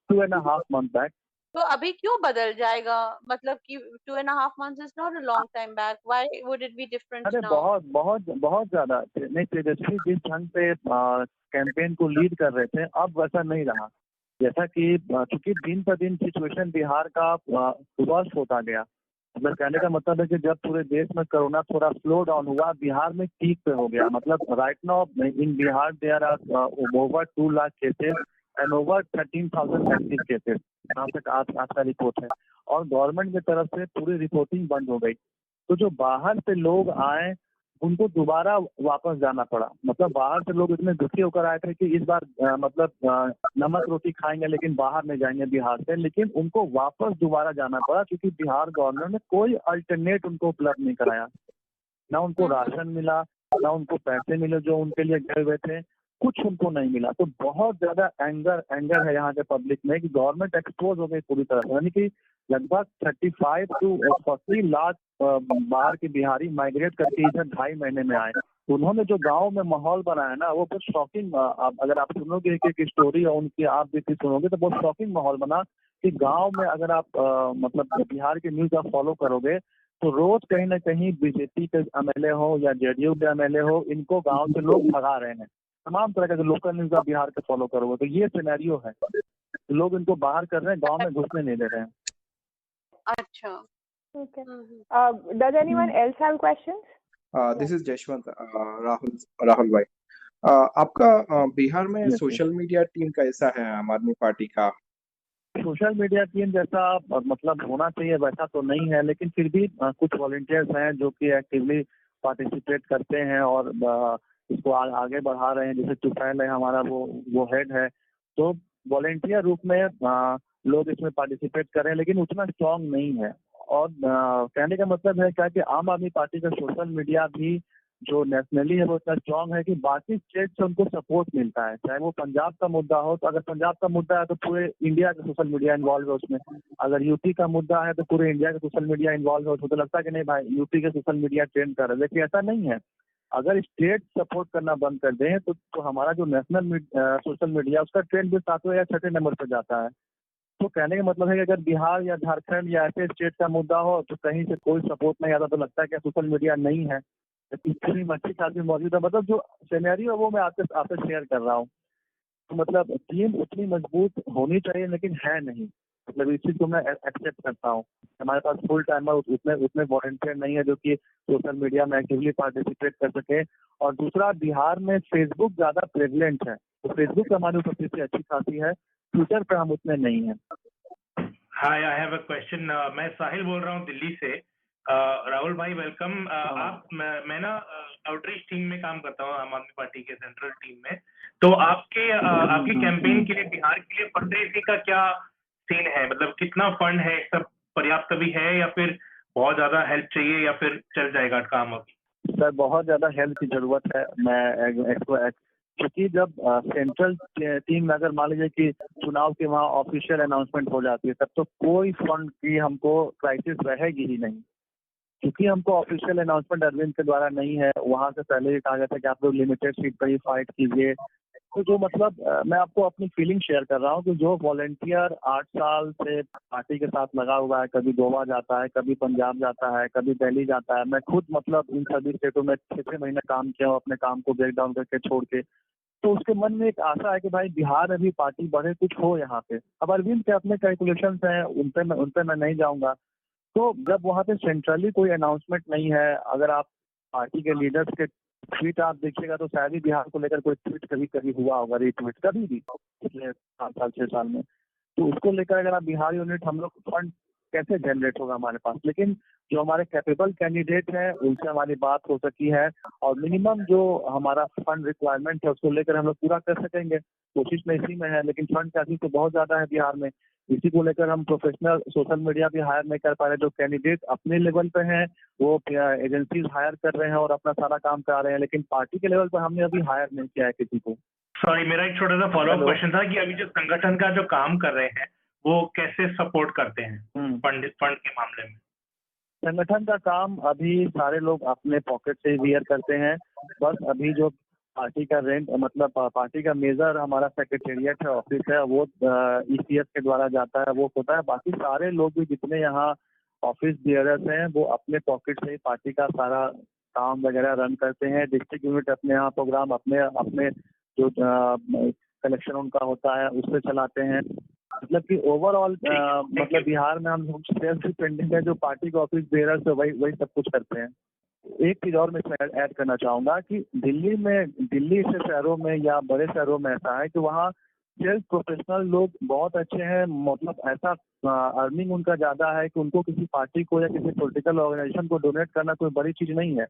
2.5 months बैक। तो अभी क्यों बदल जाएगा, मतलब कि 2.5 months is not a long time back, why would it be different अरे नाउ? बहुत ज्यादा नहीं, तेजस्वी जिस ढंग से कैंपेन को लीड कर रहे थे अब वैसा नहीं रहा। जैसा कि चूंकि दिन पर दिन सिचुएशन बिहार का वर्ष होता गया, मतलब कहने का मतलब है कि जब पूरे देश में कोरोना थोड़ा स्लो डाउन हुआ, बिहार में पीक पे हो गया। मतलब right now in Bihar there are over 2 lakh cases and over 13,000 active cases, जहाँ तक आज का रिपोर्ट है। और गवर्नमेंट की तरफ से पूरी रिपोर्टिंग बंद हो गई। तो जो बाहर से लोग आए उनको दोबारा वापस जाना पड़ा। मतलब बाहर से लोग इतने दुखी होकर आए थे कि इस बार नमक रोटी खाएंगे लेकिन बाहर नहीं जाएंगे बिहार से, लेकिन उनको वापस दोबारा जाना पड़ा क्योंकि बिहार गवर्नमेंट ने कोई अल्टरनेट उनको उपलब्ध नहीं कराया। ना उनको राशन मिला, ना उनको पैसे मिले जो उनके लिए गए हुए थे, कुछ उनको नहीं मिला। तो बहुत ज्यादा एंगर है यहाँ के पब्लिक में कि गवर्नमेंट एक्सपोज हो गई पूरी तरह से। यानी कि लगभग 35 to 40 लाख बाहर के बिहारी माइग्रेट करके इधर 2.5 महीने में आए। उन्होंने जो गांव में माहौल बनाया ना, वो बहुत शॉकिंग। अगर आप सुनोगे एक स्टोरी और उनकी आप भी सुनोगे तो बहुत शॉकिंग माहौल बना कि गांव में अगर आप मतलब बिहार के न्यूज आप फॉलो करोगे तो रोज कहीं ना कहीं बीजेपी के एमएलए हो या जेडीयू के एमएलए हो, इनको गांव से लोग भगा रहे हैं। तमाम तरह के लोकल न्यूज आप बिहार के फॉलो करोगे तो ये सिनेरियो है, लोग इनको बाहर कर रहे हैं, गांव में घुसने नहीं दे रहे हैं। अच्छा, Okay. Does anyone else have questions? This is Jashwant. Rahul भाई, आपका बिहार में सोशल मीडिया टीम कैसा है आम आदमी पार्टी का? सोशल मीडिया टीम जैसा मतलब होना चाहिए वैसा तो नहीं है, लेकिन फिर भी कुछ वॉलंटियर्स हैं जो कि एक्टिवली पार्टिसिपेट करते हैं और इसको आगे बढ़ा रहे हैं। जैसे तुफैल है हमारा, वो हेड है। तो वॉलंटियर रूप में लोग इसमें पार्टिसिपेट कर रहे हैं, लेकिन उतना स्ट्रांग नहीं है। और कहने का मतलब है क्या कि आम आदमी पार्टी का सोशल मीडिया भी जो नेशनली है वो इतना स्ट्रांग है कि बाकी स्टेट से उनको सपोर्ट मिलता है। चाहे वो पंजाब का मुद्दा हो, तो अगर पंजाब का मुद्दा है तो पूरे इंडिया का सोशल मीडिया इन्वॉल्व है उसमें। अगर यूपी का मुद्दा है तो पूरे इंडिया का सोशल मीडिया इन्वॉल्व है। तो लगता है कि नहीं भाई यूपी के सोशल मीडिया ट्रेंड कर रहे हैं, लेकिन ऐसा नहीं है। अगर स्टेट सपोर्ट करना बंद कर दें तो हमारा जो नेशनल सोशल मीडिया उसका ट्रेंड भी 7वें या 6ठे नंबर पर जाता है। तो कहने का मतलब है कि अगर बिहार या झारखंड या ऐसे स्टेट का मुद्दा हो तो कहीं से कोई सपोर्ट नहीं आता, तो लगता है कि सोशल मीडिया नहीं है। इतनी अच्छी खासी मौजूद है। मतलब जो सिनेरियो है वो मैं आपसे शेयर कर रहा हूँ। तो मतलब टीम उतनी मजबूत होनी चाहिए लेकिन है नहीं। मतलब इस चीज को मैं एक्सेप्ट करता हूँ। हमारे पास फुल टाइमर उतने वॉलंटियर नहीं है जो कि सोशल मीडिया में एक्टिवली पार्टिसिपेट कर सके। और दूसरा, बिहार में फेसबुक ज्यादा प्रेवलेंट है, तो फेसबुक हमारी उपस्थिति अच्छी खासी है, ट्विटर पे हम उतने नहीं है। हाय, आई हैव अ क्वेश्चन। मैं साहिल बोल रहा हूँ दिल्ली से। राहुल भाई वेलकम। मैं ना आउटरीच टीम में काम करता हूँ आम आदमी पार्टी के सेंट्रल टीम में। तो आपके कैंपेन के लिए बिहार के लिए फंड रेजिंग का क्या सीन है? मतलब कितना फंड है, सब पर्याप्त भी है या फिर बहुत ज्यादा हेल्प चाहिए या फिर चल जाएगा काम अभी? सर बहुत ज्यादा हेल्प की जरूरत है। क्योंकि जब सेंट्रल टीम में अगर मान लीजिए कि चुनाव के वहाँ ऑफिशियल अनाउंसमेंट हो जाती है, तब तो कोई फंड की हमको क्राइसिस रहेगी ही नहीं, क्योंकि हमको ऑफिशियल अनाउंसमेंट अरविंद के द्वारा नहीं है। वहाँ से पहले ही कहा गया था कि आप लोग लिमिटेड सीट पर ही फाइट कीजिए। तो जो मतलब मैं आपको अपनी फीलिंग शेयर कर रहा हूँ कि जो वॉलंटियर 8 साल से पार्टी के साथ लगा हुआ है, कभी गोवा जाता है, कभी पंजाब जाता है, कभी दिल्ली जाता है। मैं खुद मतलब इन सभी स्टेटों में 6 महीने काम किया हूँ, अपने काम को ब्रेक डाउन करके छोड़ के। तो उसके मन में एक आशा है कि भाई बिहार में भी पार्टी बढ़े, कुछ हो यहाँ पे। अब अरविंद के अपने कैलकुलेशंस हैं, उन पे मैं नहीं जाऊंगा। तो जब वहाँ पे सेंट्रली कोई अनाउंसमेंट नहीं है, अगर आप पार्टी के लीडर्स के ट्वीट आप देखिएगा तो शायद ही बिहार को लेकर कोई ट्वीट कभी हुआ होगा, रीट्वीट कभी भी पिछले 5 साल 6 साल में। तो उसको लेकर अगर आप बिहार यूनिट, हम लोग फंड कैसे जनरेट होगा हमारे पास। लेकिन जो हमारे कैपेबल कैंडिडेट हैं उनसे हमारी बात हो सकी है, और मिनिमम जो हमारा फंड रिक्वायरमेंट है उसको लेकर हम लोग पूरा कर सकेंगे। कोशिश में इसी में है, लेकिन फंड का तो बहुत ज्यादा है बिहार में। इसी को लेकर हम प्रोफेशनल सोशल मीडिया भी हायर नहीं कर पा रहे। जो कैंडिडेट अपने लेवल पे हैं वो एजेंसीज हायर कर रहे हैं और अपना सारा काम करा रहे हैं, लेकिन पार्टी के लेवल पर हमने अभी हायर नहीं किया है किसी को। सॉरी, मेरा एक छोटा सा फॉलोअप क्वेश्चन था कि अभी जो संगठन का जो काम कर रहे हैं वो कैसे सपोर्ट करते हैं फंड के मामले में? संगठन का काम अभी सारे लोग अपने पॉकेट से वियर करते हैं। बस अभी जो पार्टी का रेंट, मतलब पार्टी का मेजर हमारा सेक्रेटेरिएट है, ऑफिस है, वो ईसीएस के द्वारा जाता है, वो होता है। बाकी सारे लोग भी जितने यहाँ ऑफिस बियरर्स हैं वो अपने पॉकेट से ही पार्टी का सारा काम वगैरह रन करते हैं। डिस्ट्रिक्ट यूनिट अपने यहाँ प्रोग्राम अपने जो कलेक्शन उनका होता है उससे चलाते हैं। मतलब कि ओवरऑल मतलब बिहार में हम लोग सेल्फ डिपेंडेंट है। जो पार्टी के ऑफिस बेयरर्स है वही सब कुछ करते हैं। एक चीज और मैं इसमें ऐड करना चाहूंगा कि दिल्ली से शहरों में या बड़े शहरों में ऐसा है कि वहाँ सेल्फ प्रोफेशनल लोग बहुत अच्छे हैं। मतलब ऐसा अर्निंग उनका ज्यादा है कि उनको किसी पार्टी को या किसी पॉलिटिकल ऑर्गेनाइजेशन को डोनेट करना कोई बड़ी चीज नहीं है।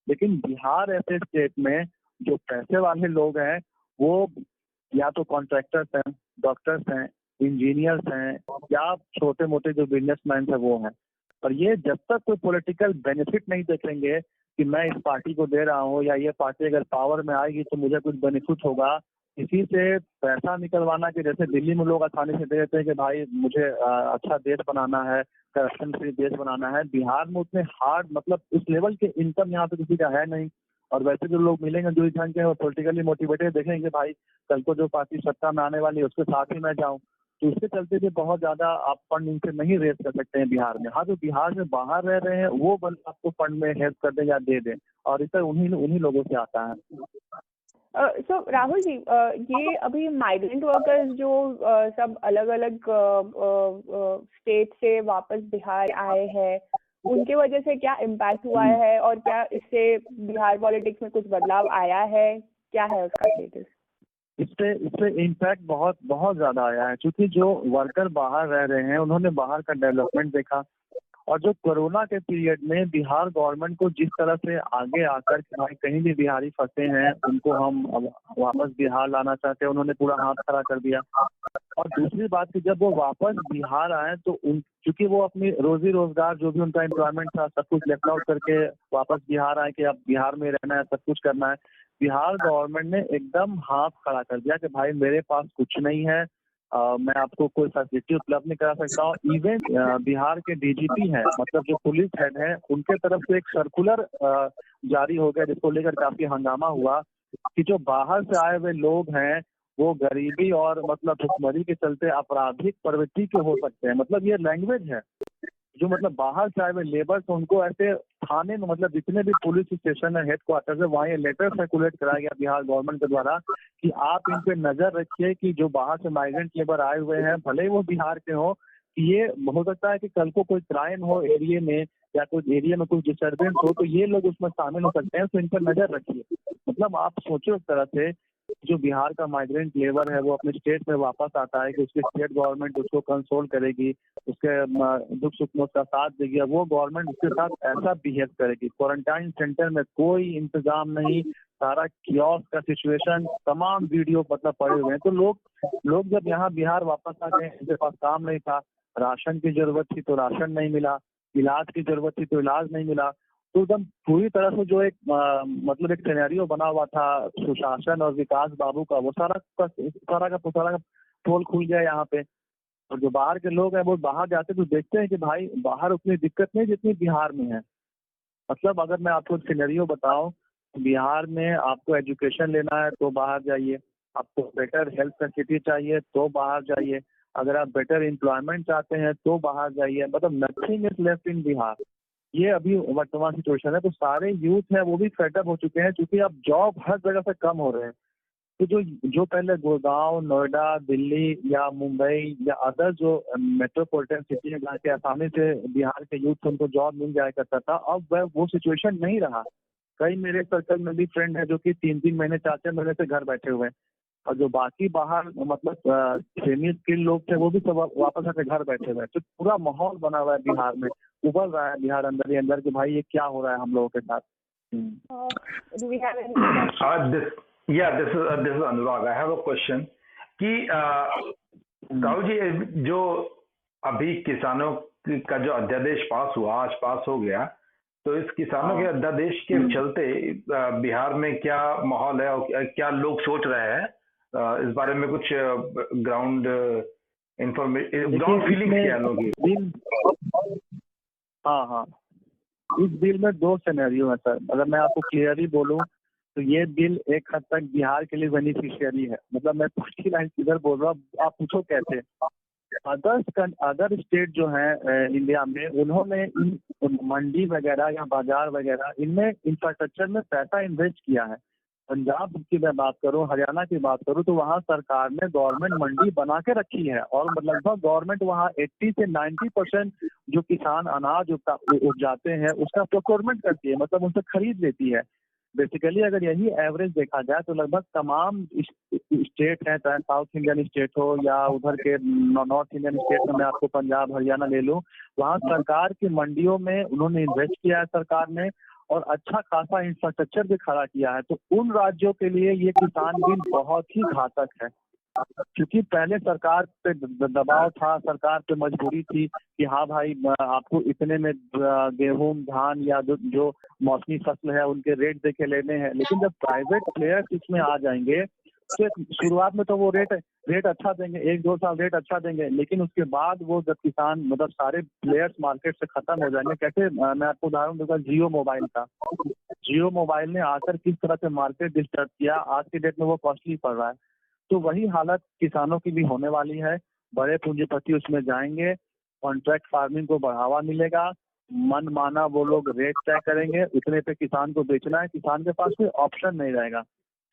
लेकिन बिहार ऐसे स्टेट में जो पैसे वाले लोग हैं वो या तो कॉन्ट्रैक्टर्स हैं, डॉक्टर्स हैं, इंजीनियर्स हैं, या छोटे मोटे जो बिजनेसमैन है वो हैं। और ये जब तक कोई पॉलिटिकल बेनिफिट नहीं देखेंगे कि मैं इस पार्टी को दे रहा हूँ या ये पार्टी अगर पावर में आएगी तो मुझे कुछ बेनिफिट होगा, इसी से पैसा निकलवाना, कि जैसे दिल्ली में लोग आसानी से दे देते हैं कि भाई मुझे अच्छा देश बनाना है, करप्शन फ्री देश बनाना है। बिहार में उतने हार्ड मतलब उस लेवल के इनकम यहाँ पे किसी का है नहीं। और वैसे जो लोग मिलेंगे जो ढंग के पॉलिटिकली मोटिवेटेड देखेंगे भाई कल को जो पार्टी सत्ता में आने वाली है उसके साथ ही मैं जाऊँ, तो उसके चलते भी बहुत ज्यादा आप फंड इनसे नहीं रेज कर सकते हैं बिहार में। हाँ, जो बिहार में बाहर रह रहे हैं वो बस आपको फंड में हेल्प कर दें या दे दें, और इसे उन्हीं लोगों से आता है। सो राहुल जी, ये अभी माइग्रेंट वर्कर्स जो सब अलग अलग स्टेट से वापस बिहार आए हैं, उनके वजह से क्या इम्पैक्ट हुआ है और क्या इससे बिहार पॉलिटिक्स में कुछ बदलाव आया है? क्या है उसका स्टेटस? इससे इम्पैक्ट बहुत ज्यादा आया है, क्योंकि जो वर्कर बाहर रह रहे हैं उन्होंने बाहर का डेवलपमेंट देखा। और जो कोरोना के पीरियड में बिहार गवर्नमेंट को जिस तरह से आगे आकर भाई कहीं भी बिहारी फंसे हैं उनको हम वापस बिहार लाना चाहते हैं, उन्होंने पूरा हाथ खड़ा कर दिया। और दूसरी बात कि जब वो वापस बिहार आए तो क्योंकि वो अपनी रोजी रोजगार जो भी उनका एम्प्लॉयमेंट था सब कुछ लेफ्ट आउट करके वापस बिहार आए कि अब बिहार में रहना है, सब कुछ करना है। बिहार गवर्नमेंट ने एकदम हाथ खड़ा कर दिया कि भाई मेरे पास कुछ नहीं है, मैं आपको कोई फैसिलिटी उपलब्ध नहीं करा सकता हूँ। इवन बिहार के डीजीपी हैं, मतलब जो पुलिस हेड हैं, उनके तरफ से एक सर्कुलर जारी हो गया जिसको लेकर काफी हंगामा हुआ कि जो बाहर से आए हुए लोग हैं वो गरीबी और मतलब भुखमरी के चलते आपराधिक प्रवृत्ति के हो सकते हैं। मतलब ये लैंग्वेज है जो मतलब बाहर से आए हुए लेबर तो उनको ऐसे थाने में मतलब जितने भी पुलिस स्टेशन है हेडक्वार्टर है वहाँ ये लेटर सर्कुलेट कराया गया बिहार गवर्नमेंट के द्वारा कि आप इन पे नजर रखिए कि जो बाहर से माइग्रेंट लेबर आए हुए हैं भले ही वो बिहार के हो, ये हो सकता है कि कल को कोई क्राइम हो एरिया में या कुछ एरिया में कुछ डिस्टर्बेंस हो तो ये लोग उसमें शामिल हो सकते हैं, तो इन पर नजर रखिए। मतलब आप सोचो एक तरह से जो बिहार का माइग्रेंट लेबर है वो अपने स्टेट में वापस आता है कि उसकी स्टेट गवर्नमेंट उसको कंसोल करेगी, उसके दुख सुख में उसका साथ देगी, वो गवर्नमेंट उसके साथ ऐसा बिहेव करेगी। क्वारंटाइन सेंटर में कोई इंतजाम नहीं, सारा कियोस्क का सिचुएशन, तमाम वीडियो मतलब पड़े हुए हैं। तो लोग जब यहाँ बिहार वापस आ गए, इनके पास काम नहीं था, राशन की जरूरत थी तो राशन नहीं मिला, इलाज की जरूरत थी तो इलाज नहीं मिला, तो एकदम पूरी तरह से जो एक मतलब एक सिनेरियो बना हुआ था सुशासन और विकास बाबू का, वो सारा का पोल खुल गया यहाँ पे। और जो बाहर के लोग हैं वो बाहर जाते तो देखते हैं कि भाई बाहर उतनी दिक्कत नहीं जितनी बिहार में है। मतलब अगर मैं आपको सिनेरियो बताऊं, बिहार में आपको एजुकेशन लेना है तो बाहर जाइए, आपको बेटर हेल्थ फैसिलिटी चाहिए तो बाहर जाइए, अगर आप बेटर एम्प्लॉयमेंट चाहते हैं तो बाहर जाइए। मतलब nothing is left in Bihar. ये अभी वर्तमान सिचुएशन है। तो सारे यूथ है वो भी फेडअप हो चुके हैं क्योंकि अब जॉब हर जगह से कम हो रहे हैं। तो जो पहले गुड़गांव, नोएडा, दिल्ली या मुंबई या अदर जो मेट्रोपॉलिटन सिटी है जहाँ के आसानी से बिहार के यूथ उनको जॉब मिल जाया करता था, अब वह वो सिचुएशन नहीं रहा। कई मेरे सर्कल में भी फ्रेंड है जो कि 3-3 महीने 4-4 महीने से घर बैठे हुए हैं, और जो बाकी बाहर मतलब सेमी स्किल लोग थे वो भी सब वापस आके घर बैठे हुए हैं। तो पूरा माहौल बना हुआ है बिहार में, उबल रहा है बिहार अंदर ही अंदर कि भाई ये क्या हो रहा है हम लोगों के साथ। Do we have any this is Anurag. I have a question कि राहुल जी, जो अभी किसानों का जो अध्यादेश पास हुआ, आज पास हो गया, तो इस किसानों के अध्यादेश के चलते बिहार में क्या माहौल है और क्या लोग सोच रहे हैं इस बारे में? कुछ ग्राउंड फीलिंग क्या है लोगों की? हाँ, इस बिल में 2 सिनेरियो है सर। अगर मैं आपको क्लियरली बोलूं तो ये बिल एक हद तक बिहार के लिए बेनिफिशियरी है। मतलब मैं पहली लाइन किधर बोल रहा हूँ, आप पूछो कैसे। अदर स्टेट जो है इंडिया में, उन्होंने इन मंडी वगैरह या बाजार वगैरह इनमें इंफ्रास्ट्रक्चर में पैसा इन्वेस्ट किया है। पंजाब की मैं बात करूं, हरियाणा की बात करूं, तो वहाँ सरकार ने गवर्नमेंट मंडी बना के रखी है और लगभग गवर्नमेंट वहाँ 80 से 90% जो किसान अनाज उपजाते हैं उसका प्रोक्योरमेंट करती है, मतलब उनसे खरीद लेती है। बेसिकली अगर यही एवरेज देखा जाए तो लगभग तमाम स्टेट हैं, चाहे साउथ इंडियन स्टेट हो या उधर के नॉर्थ इंडियन स्टेट में मैं आपको पंजाब हरियाणा ले लूँ, वहाँ सरकार की मंडियों में उन्होंने इन्वेस्ट किया है सरकार ने और अच्छा खासा इंफ्रास्ट्रक्चर भी खड़ा किया है। तो उन राज्यों के लिए ये किसान बिल बहुत ही घातक है, क्योंकि पहले सरकार पे दबाव था, सरकार पे मजबूरी थी कि हाँ भाई आपको इतने में गेहूं, धान या जो मौसमी फसल है उनके रेट देके लेने हैं। लेकिन जब प्राइवेट प्लेयर्स इसमें आ जाएंगे तो शुरुआत में तो वो रेट अच्छा देंगे, 1-2 साल रेट अच्छा देंगे, लेकिन उसके बाद वो जब किसान मतलब सारे प्लेयर्स मार्केट से खत्म हो जाएंगे। कैसे, मैं आपको उदाहरण दूंगा जियो मोबाइल का। जियो मोबाइल ने आकर किस तरह से मार्केट डिस्टर्ब किया, आज की डेट में वो कॉस्टली पड़ रहा है। तो वही हालत किसानों की भी होने वाली है। बड़े पूंजीपति उसमें जाएंगे, कॉन्ट्रैक्ट फार्मिंग को बढ़ावा मिलेगा, मन माना वो लोग रेट तय करेंगे, इतने पे किसान को बेचना है, किसान के पास कोई ऑप्शन नहीं रहेगा,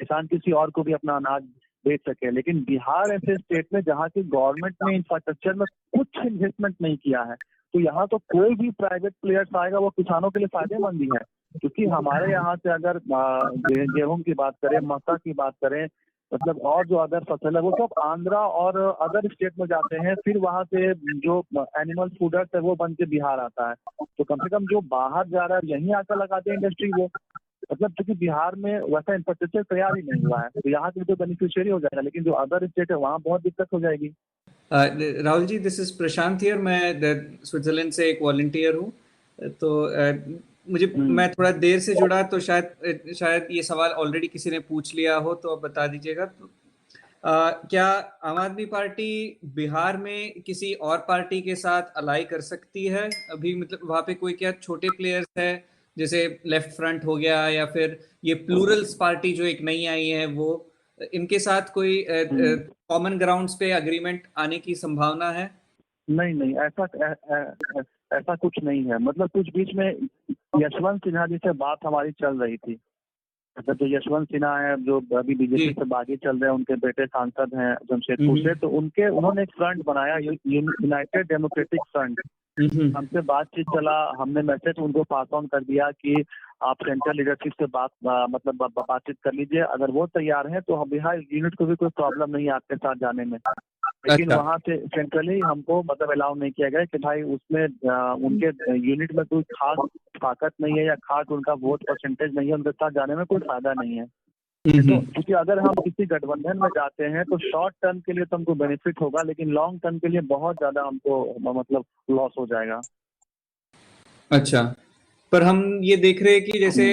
किसान किसी और को भी अपना अनाज बेच सके। लेकिन बिहार ऐसे स्टेट में जहाँ की गवर्नमेंट ने इंफ्रास्ट्रक्चर में कुछ इन्वेस्टमेंट नहीं किया है, तो यहाँ तो कोई भी प्राइवेट प्लेयर्स आएगा वो किसानों के लिए फायदेमंद ही है। क्योंकि हमारे यहाँ से अगर गेहूं की बात करें, मक्का की बात करें, मतलब और जो अदर फसल है वो सब आंध्रा और अदर स्टेट में जाते हैं, फिर वहाँ से जो एनिमल फूडर्स है वो बन के बिहार आता है। तो कम से कम जो बाहर जा रहा है यहीं आकर लगाते हैं इंडस्ट्री वो, मतलब क्योंकि बिहार में वैसा इंफ्रास्ट्रक्चर तैयार ही नहीं हुआ है, तो यहाँ के तो बेनिफिशियरी हो जाएगा, लेकिन जो अदर स्टेट है वहाँ बहुत दिक्कत हो जाएगी। Rahul ji, this is Prashant here. मैं स्विट्जरलैंड से एक वॉलंटियर हूँ। तो मैं थोड़ा देर से जुड़ा, तो शायद ये सवाल ऑलरेडी किसी ने पूछ लिया हो, तो अब बता दीजिएगा। क्या आम आदमी पार्टी बिहार में किसी और पार्टी के साथ अलाई कर सकती है अभी? मतलब वहाँ पे कोई क्या छोटे प्लेयर्स है, जैसे लेफ्ट फ्रंट हो गया, या फिर ये प्लूरल्स पार्टी जो एक नई आई है, वो इनके साथ कोई कॉमन ग्राउंड्स पे अग्रीमेंट आने की संभावना है? नहीं, ऐसा कुछ नहीं है। मतलब कुछ बीच में यशवंत सिन्हा जी से बात हमारी चल रही थी, मतलब जो यशवंत सिन्हा है, जो अभी बीजेपी से बागी चल रहे हैं, उनके बेटे सांसद हैं जमशेदपुर से, तो उन्होंने एक फ्रंट बनाया, यूनाइटेड डेमोक्रेटिक फ्रंट। हमसे बातचीत चला, हमने मैसेज उनको पास ऑन कर दिया कि आप सेंट्रल लीडरशिप से बातचीत कर लीजिए, अगर वो तैयार है तो हम बिहार यूनिट को भी कोई प्रॉब्लम नहीं है आपके साथ जाने में। लेकिन वहाँ से सेंट्रली हमको मतलब अलाउ नहीं किया गया कि भाई उसमें उनके यूनिट में कोई खास ताकत नहीं है या खास उनका वोट परसेंटेज नहीं है, उनके साथ जाने में कोई फायदा नहीं है। तो क्योंकि अगर हम किसी गठबंधन में जाते हैं तो शॉर्ट टर्म के लिए तो हमको बेनिफिट होगा, लेकिन लॉन्ग टर्म के लिए बहुत ज्यादा हमको मतलब लॉस हो जाएगा। अच्छा, पर हम ये देख रहे हैं कि जैसे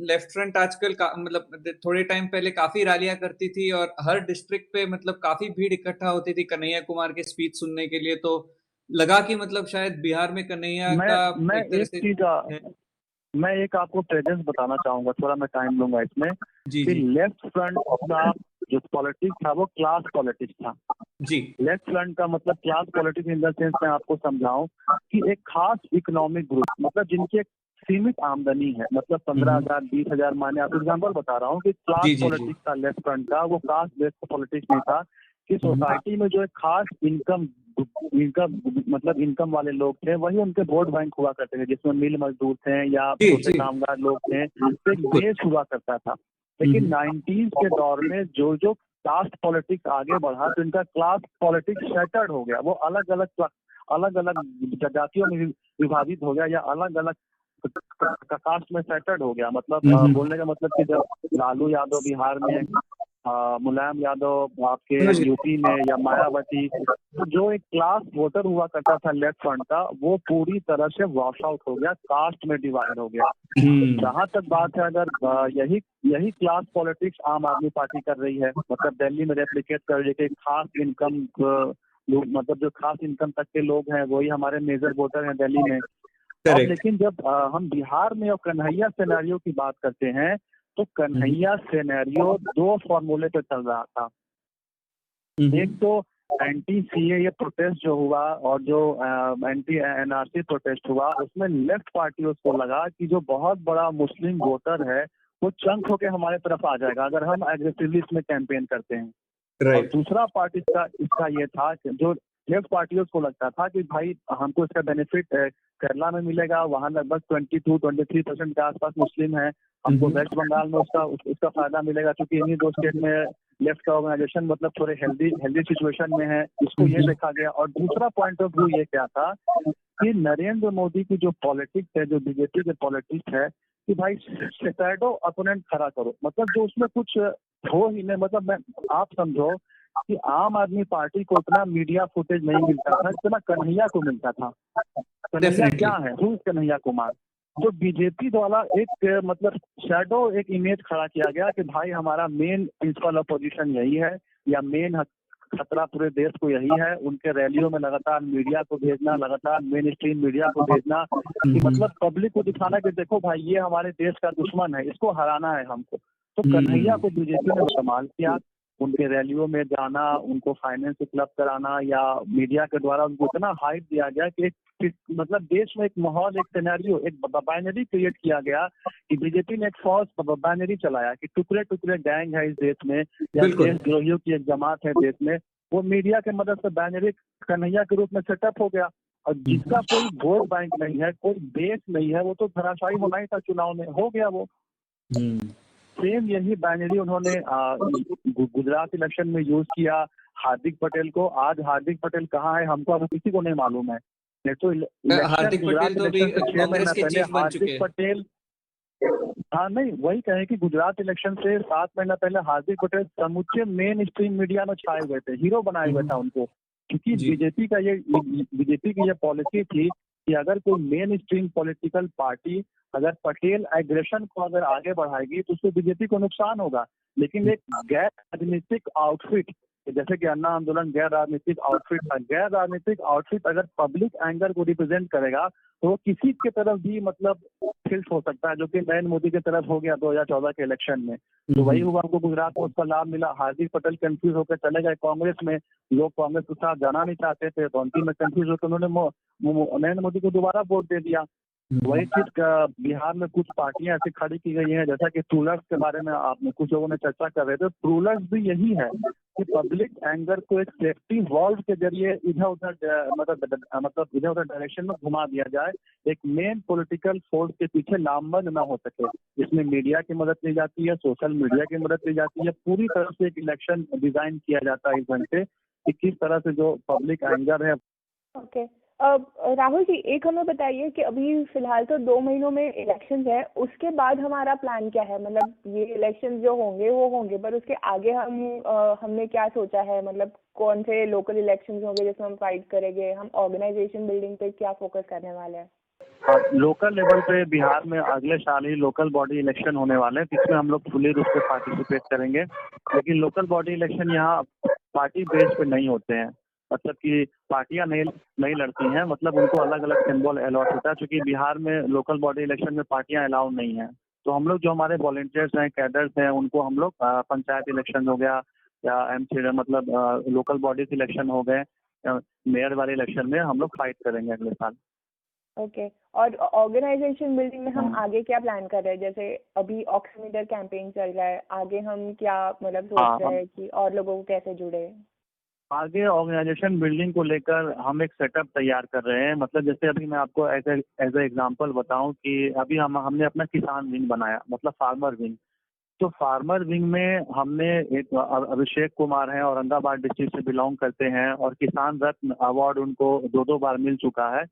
लेफ्ट फ्रंट आजकल मतलब थोड़े टाइम पहले काफी रैलियां करती थी और हर डिस्ट्रिक्ट पे मतलब काफी भीड़ इकट्ठा होती थी कन्हैया कुमार के स्पीच सुनने के लिए। तो लगा कि मतलब शायद बिहार में कन्हैया का एक तरह से मैं एक आपको प्रेजेंस बताना चाहूंगा, थोड़ा मैं टाइम लूंगा इसमें। जी कि लेफ्ट फ्रंट का जो पॉलिटिक्स था वो क्लास पॉलिटिक्स था जी। लेफ्ट फ्रंट का मतलब class politics in the sense मैं आपको समझाऊं कि एक खास इकोनॉमिक ग्रुप, मतलब जिनकी एक सीमित आमदनी है, मतलब 15,000 20,000, माने आप एग्जाम्पल बता रहा हूँ कि क्लास पॉलिटिक्स था लेफ्ट फ्रंट का, वो कास्ट बेस्ड पॉलिटिक्स नहीं था। कि सोसाइटी में जो एक खास इनकम मतलब इनकम वाले लोग थे वही उनके वोट बैंक हुआ करते थे, जिसमें मिल मजदूर थे या छोटे कामगार लोग थे, तो एक बेस हुआ करता था। लेकिन 90s के दौर में जो कास्ट पॉलिटिक्स आगे बढ़ा तो इनका क्लास पॉलिटिक्स सेटर्ड हो गया, वो अलग अलग जातियों में विभाजित हो गया या अलग अलग कास्ट में सेटर्ड हो गया। मतलब बोलने का मतलब कि जब लालू यादव बिहार में, मुलायम यादव आपके यूपी में या मायावती, तो जो एक क्लास वोटर हुआ करता था लेफ्ट फ्रंट का, वो पूरी तरह से वॉश आउट हो गया, कास्ट में डिवाइड हो गया। जहाँ तक बात है, अगर यही क्लास पॉलिटिक्स आम आदमी पार्टी कर रही है, मतलब दिल्ली में रेप्लिकेट कर रही है कि खास इनकम मतलब जो खास इनकम तक के लोग हैं वही हमारे मेजर वोटर हैं दिल्ली में। अब लेकिन जब हम बिहार में और कन्हैया सिनेरियो की बात करते हैं तो कन्हैया सिनेरियो 2 फॉर्मूले पे चल रहा था। एक तो एंटी सीए प्रोटेस्ट जो हुआ और जो एंटी एनआरसी प्रोटेस्ट हुआ, उसमें लेफ्ट पार्टियों को लगा कि जो बहुत बड़ा मुस्लिम वोटर है वो चंक होके हमारे तरफ आ जाएगा अगर हम एग्रेसिवली इसमें कैंपेन करते हैं। और दूसरा पार्ट इसका ये था कि जो लेफ्ट पार्टियों को लगता था कि भाई हमको इसका बेनिफिट केरला में मिलेगा, वहाँ लगभग 22-23% के आसपास मुस्लिम है, हमको वेस्ट बंगाल में उसका फायदा मिलेगा क्योंकि इन्हीं 2 स्टेट में लेफ्ट का ऑर्गेनाइजेशन मतलब थोड़े हेल्दी सिचुएशन में है, इसको ये देखा गया। और दूसरा पॉइंट ऑफ व्यू ये क्या था कि नरेंद्र मोदी की जो पॉलिटिक्स है, जो बीजेपी की पॉलिटिक्स है कि भाई शैडो अपोनेंट खड़ा करो, मतलब जो उसमें कुछ हो ही नहीं। मतलब आप समझो कि आम आदमी पार्टी को उतना मीडिया फुटेज नहीं मिलता था जितना कन्हैया को मिलता था। कन्हैया क्या है, कन्हैया कुमार, जो बीजेपी द्वारा एक मतलब शैडो एक इमेज खड़ा किया गया कि भाई हमारा मेन प्रिंसिपल अपोजिशन यही है या मेन खतरा पूरे देश को यही है। उनके रैलियों में लगातार मीडिया को भेजना, लगातार मेन स्ट्रीम मीडिया को भेजना कि मतलब पब्लिक को दिखाना कि देखो भाई ये हमारे देश का दुश्मन है, इसको हराना है हमको। तो कन्हैया को बीजेपी ने इस्तेमाल किया, उनके रैलियों में जाना, उनको फाइनेंस उपलब्ध कराना या मीडिया के द्वारा उनको इतना हाइप दिया गया कि मतलब देश में एक माहौल, एक सिनेरियो, एक बाइनरी क्रिएट किया गया कि बीजेपी ने एक फॉल्स बाइनरी चलाया कि टुकड़े टुकड़े गैंग है इस देश में या देशद्रोहियों की एक जमात है देश में। वो मीडिया के मदद से बाइनरी कन्हैया के रूप में सेटअप हो गया और जिसका कोई वोट बैंक नहीं है, कोई बेस नहीं है, वो तो धराशायी होना ही था, चुनाव में हो गया वो। सेम यही बाइनरी उन्होंने गुजरात इलेक्शन में यूज किया हार्दिक पटेल को। आज हार्दिक पटेल कहाँ है हमको अब किसी को नहीं मालूम है। नहीं तो हार्दिक पटेल तो भी कांग्रेस के चीफ बन चुके हैं। पटेल, हाँ नहीं वही कहे कि गुजरात इलेक्शन से 7 महीना पहले हार्दिक पटेल समूचे मेन स्ट्रीम मीडिया में छाए हुए थे, हीरो बनाए हुए था उनको, क्योंकि बीजेपी की ये पॉलिसी थी कि अगर कोई मेन स्ट्रीम पॉलिटिकल पार्टी अगर पटेल एग्रेशन को अगर आगे बढ़ाएगी तो उससे बीजेपी को नुकसान होगा। लेकिन एक गैर राजनीतिक आउटफिट, जैसे कि अन्ना आंदोलन गैर राजनीतिक आउटफिट था, गैर राजनीतिक आउटफिट अगर पब्लिक एंगर को रिप्रेजेंट करेगा तो वो किसी के तरफ भी मतलब टिल्ट हो सकता है, जो कि नरेंद्र मोदी की तरफ हो गया 2014 के इलेक्शन में। तो वही हुआ, हमको गुजरात में उसका लाभ मिला। हार्दिक पटेल कंफ्यूज होकर चले गए कांग्रेस में, लोग कांग्रेस के साथ जाना नहीं चाहते थे, तो अंतिम में कंफ्यूज होकर उन्होंने नरेंद्र मोदी को दोबारा वोट दे दिया। वही चीज बिहार में कुछ पार्टियां ऐसी खड़ी की गई हैं, जैसा कि ट्रूलर्स के बारे में आपने कुछ लोगों ने चर्चा कर रहे थे। ट्रूलर्स भी यही है कि पब्लिक एंगर को एक सेफ्टी वॉल्व के जरिए इधर उधर मतलब इधर उधर डायरेक्शन में घुमा दिया जाए, एक मेन पॉलिटिकल फोर्स के पीछे नामबंद ना हो सके। इसमें मीडिया की मदद ली जाती है, सोशल मीडिया की मदद ली जाती है, पूरी तरह से एक इलेक्शन डिजाइन किया जाता है इस ढंग से कि किस तरह से जो पब्लिक एंगर है। ओके, राहुल जी, एक हमें बताइए कि अभी फिलहाल तो 2 महीनों में इलेक्शंस है, उसके बाद हमारा प्लान क्या है? मतलब ये इलेक्शन जो होंगे वो होंगे, पर उसके आगे हमने क्या सोचा है? मतलब कौन से लोकल इलेक्शंस होंगे जिसमें हम फाइट करेंगे? हम ऑर्गेनाइजेशन बिल्डिंग पे क्या फोकस करने वाले हैं? लोकल लेवल पे बिहार में अगले साल ही लोकल बॉडी इलेक्शन होने वाले हैं, जिसमें हम लोग फुली रूप से पार्टिसिपेट करेंगे। लेकिन लोकल बॉडी इलेक्शन यहाँ पार्टी बेस पे नहीं होते हैं, मतलब कि पार्टियां नहीं लड़ती हैं, मतलब उनको अलग अलग सिंबल अलॉट होता है। क्योंकि बिहार में लोकल बॉडी इलेक्शन में पार्टियां अलाउ नहीं है, तो हम लोग जो हमारे वॉलंटियर्स हैं, कैडर्स हैं, उनको हम लोग पंचायत इलेक्शन हो गया या एमसी मतलब लोकल बॉडी इलेक्शन हो गए, मेयर वाले इलेक्शन में हम लोग फाइट करेंगे अगले साल। ओके, और ऑर्गेनाइजेशन बिल्डिंग में हम आगे क्या प्लान कर रहे हैं? जैसे अभी ऑक्सीमीटर कैंपेन चल रहा है, आगे हम क्या मतलब सोच रहे हैं कि और लोगों को कैसे जुड़े? आगे ऑर्गेनाइजेशन बिल्डिंग को लेकर हम एक सेटअप तैयार कर रहे हैं। मतलब जैसे अभी मैं आपको एज ए एग्जांपल बताऊं कि अभी हमने अपना किसान विंग बनाया, मतलब फार्मर विंग। तो फार्मर विंग में हमने एक अभिषेक कुमार हैं, औरंगाबाद डिस्ट्रिक्ट से बिलोंग करते हैं, और किसान रत्न अवार्ड उनको 2 बार मिल चुका है।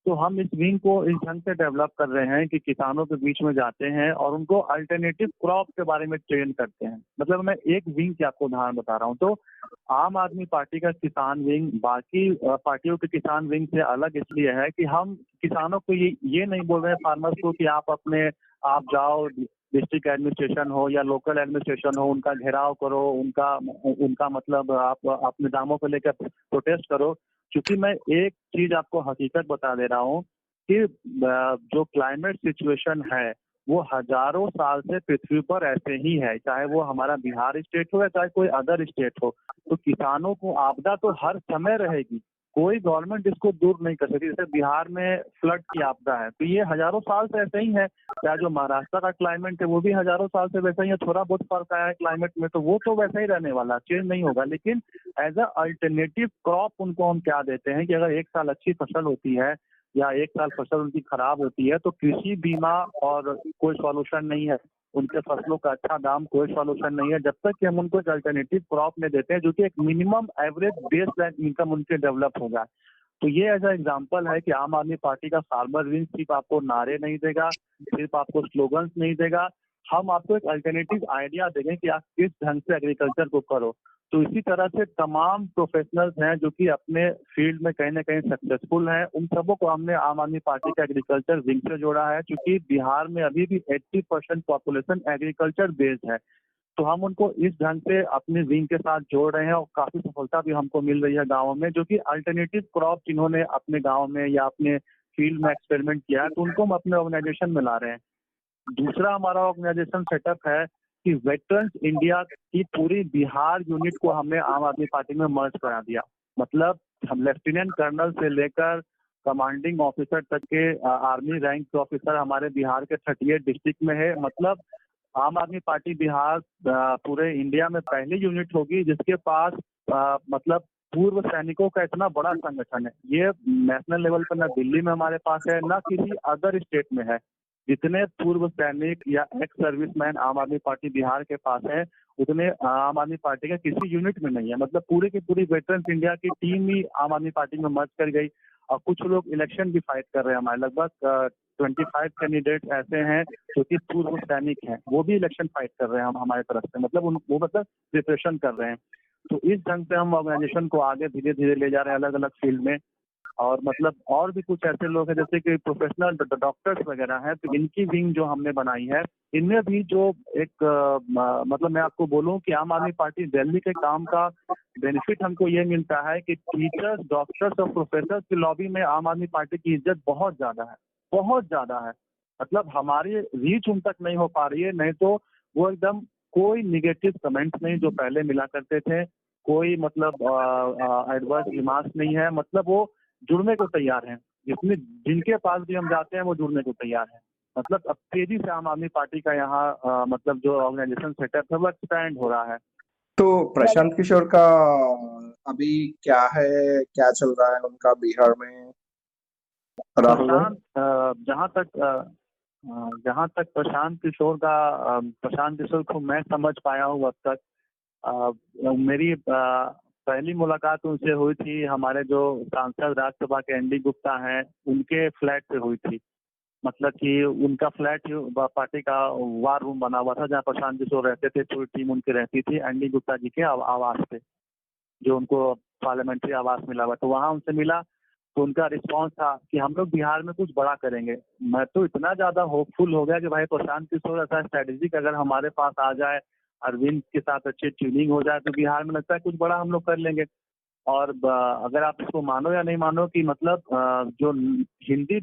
तो हम इस विंग को इस ढंग से डेवलप कर रहे हैं कि किसानों के बीच में जाते हैं और उनको अल्टरनेटिव क्रॉप के बारे में ट्रेन करते हैं। मतलब मैं एक विंग की आपको उदाहरण बता रहा हूँ। तो आम आदमी पार्टी का किसान विंग बाकी पार्टियों के किसान विंग से अलग इसलिए है कि हम किसानों को ये नहीं बोल रहे हैं फार्मर्स को कि आप जाओ डिस्ट्रिक्ट एडमिनिस्ट्रेशन हो या लोकल एडमिनिस्ट्रेशन हो, उनका घेराव करो, उनका मतलब आप अपने दामों को लेकर प्रोटेस्ट करो। क्योंकि मैं एक चीज आपको हकीकत बता दे रहा हूँ कि जो क्लाइमेट सिचुएशन है वो हजारों साल से पृथ्वी पर ऐसे ही है, चाहे वो हमारा बिहार स्टेट हो या चाहे कोई अदर स्टेट हो। तो किसानों को आपदा तो हर समय रहेगी, कोई गवर्नमेंट इसको दूर नहीं कर सकती। जैसे बिहार में फ्लड की आपदा है, तो ये हजारों साल से ऐसे ही है। क्या जो महाराष्ट्र का क्लाइमेट है वो भी हजारों साल से वैसा ही है, थोड़ा बहुत फर्क आया है क्लाइमेट में, तो वो तो वैसा ही रहने वाला, चेंज नहीं होगा। लेकिन एज अ अल्टरनेटिव क्रॉप उनको हम क्या देते हैं कि अगर एक साल अच्छी फसल होती है या एक साल फसल उनकी खराब होती है तो कृषि बीमा और कोई सॉल्यूशन नहीं है, उनके फसलों का अच्छा दाम कोई सॉल्यूशन नहीं है, जब तक कि हम उनको एक अल्टरनेटिव क्रॉप में देते हैं जो कि एक minimum average base line income उनके डेवलप होगा। तो ये ऐसा एग्जांपल है कि आम आदमी पार्टी का फार्मर विंग सिर्फ आपको नारे नहीं देगा, सिर्फ आपको स्लोगन्स नहीं देगा, हम आपको एक अल्टरनेटिव आइडिया देंगे कि आप किस ढंग से एग्रीकल्चर को करो। तो इसी तरह से तमाम प्रोफेशनल्स हैं जो कि अपने फील्ड में कहीं ना कहीं सक्सेसफुल हैं, उन सबों को हमने आम आदमी पार्टी का एग्रीकल्चर विंग से जोड़ा है। क्योंकि बिहार में अभी भी 80% पॉपुलेशन एग्रीकल्चर बेस्ड है, तो हम उनको इस ढंग से अपने विंग के साथ जोड़ रहे हैं और काफी सफलता भी हमको मिल रही है गाँव में, जो कि अल्टरनेटिव क्रॉप जिन्होंने अपने गाँव में या अपने फील्ड में एक्सपेरिमेंट किया है तो उनको हम अपने ऑर्गेनाइजेशन में ला रहे हैं। दूसरा हमारा ऑर्गेनाइजेशन सेटअप है कि वेटरन्स इंडिया की पूरी बिहार यूनिट को हमने आम आदमी पार्टी में मर्ज करा दिया। मतलब हम लेफ्टिनेंट कर्नल से लेकर कमांडिंग ऑफिसर तक के आर्मी रैंक के ऑफिसर हमारे बिहार के 38 डिस्ट्रिक्ट में है। मतलब आम आदमी पार्टी बिहार पूरे इंडिया में पहली यूनिट होगी जिसके पास मतलब पूर्व सैनिकों का इतना बड़ा संगठन है। ये नेशनल लेवल पर ना दिल्ली में हमारे पास है ना किसी अदर स्टेट में है। जितने पूर्व सैनिक या एक्स सर्विसमैन आम आदमी पार्टी बिहार के पास है उतने आम आदमी पार्टी के किसी यूनिट में नहीं है। मतलब पूरी की पूरी वेटरन्स इंडिया की टीम ही आम आदमी पार्टी में मर्ज कर गई। और कुछ लोग इलेक्शन भी फाइट कर रहे हैं, हमारे लगभग 25 कैंडिडेट ऐसे हैं जो कि पूर्व सैनिक हैं, वो भी इलेक्शन फाइट कर रहे हैं हम हमारे तरफ से। मतलब वो मतलब प्रिपरेशन कर रहे हैं। तो इस ढंग से हम ऑर्गेनाइजेशन को आगे धीरे धीरे ले जा रहे हैं अलग अलग फील्ड में। और मतलब और भी कुछ ऐसे लोग हैं जैसे कि प्रोफेशनल डॉक्टर्स वगैरह हैं, तो इनकी विंग जो हमने बनाई है इनमें भी जो एक मतलब मैं आपको बोलूं कि आम आदमी पार्टी दिल्ली के काम का बेनिफिट हमको ये मिलता है कि टीचर्स, डॉक्टर्स और प्रोफेसर्स की लॉबी में आम आदमी पार्टी की इज्जत बहुत ज्यादा है, बहुत ज्यादा है। मतलब हमारी रीच उन तक नहीं हो पा रही है, नहीं तो वो एकदम कोई निगेटिव कमेंट्स नहीं जो पहले मिला करते थे, कोई मतलब एडवर्स रिमार्क्स नहीं है, मतलब वो जुड़ने को तैयार हैं। जिसमें जिनके पास भी हम जाते हैं वो जुड़ने को तैयार है। मतलब अब तेजी से आम आदमी पार्टी का यहाँ मतलब जो ऑर्गेनाइजेशन सेटअप है वो एक्सपैंड हो रहा है। तो प्रशांत किशोर का अभी क्या है, क्या चल रहा है उनका बिहार में, राहुल भाई? जहाँ तक प्रशांत किशोर को मैं समझ पाया हूँ अब तक, मेरी पहली मुलाकात उनसे हुई थी हमारे जो सांसद राज्यसभा के एनडी गुप्ता हैं उनके फ्लैट पे हुई थी। मतलब कि उनका फ्लैट पार्टी का वार रूम बना हुआ था जहाँ प्रशांत किशोर रहते थे, पूरी टीम उनकी रहती थी एनडी गुप्ता जी के आवास पे, जो उनको पार्लियामेंट्री आवास मिला हुआ। तो वहाँ उनसे मिला तो उनका रिस्पांस था कि हम लोग बिहार में कुछ बड़ा करेंगे। मैं तो इतना ज्यादा होपफुल हो गया कि भाई प्रशांत किशोर ऐसा स्ट्रेटेजिक अगर हमारे पास आ जाए, अरविंद के साथ अच्छी ट्यूनिंग हो जाए तो बिहार में लगता है कुछ बड़ा हम लोग कर लेंगे। और अगर आप इसको मानो या नहीं मानो कि मतलब जो हिंदी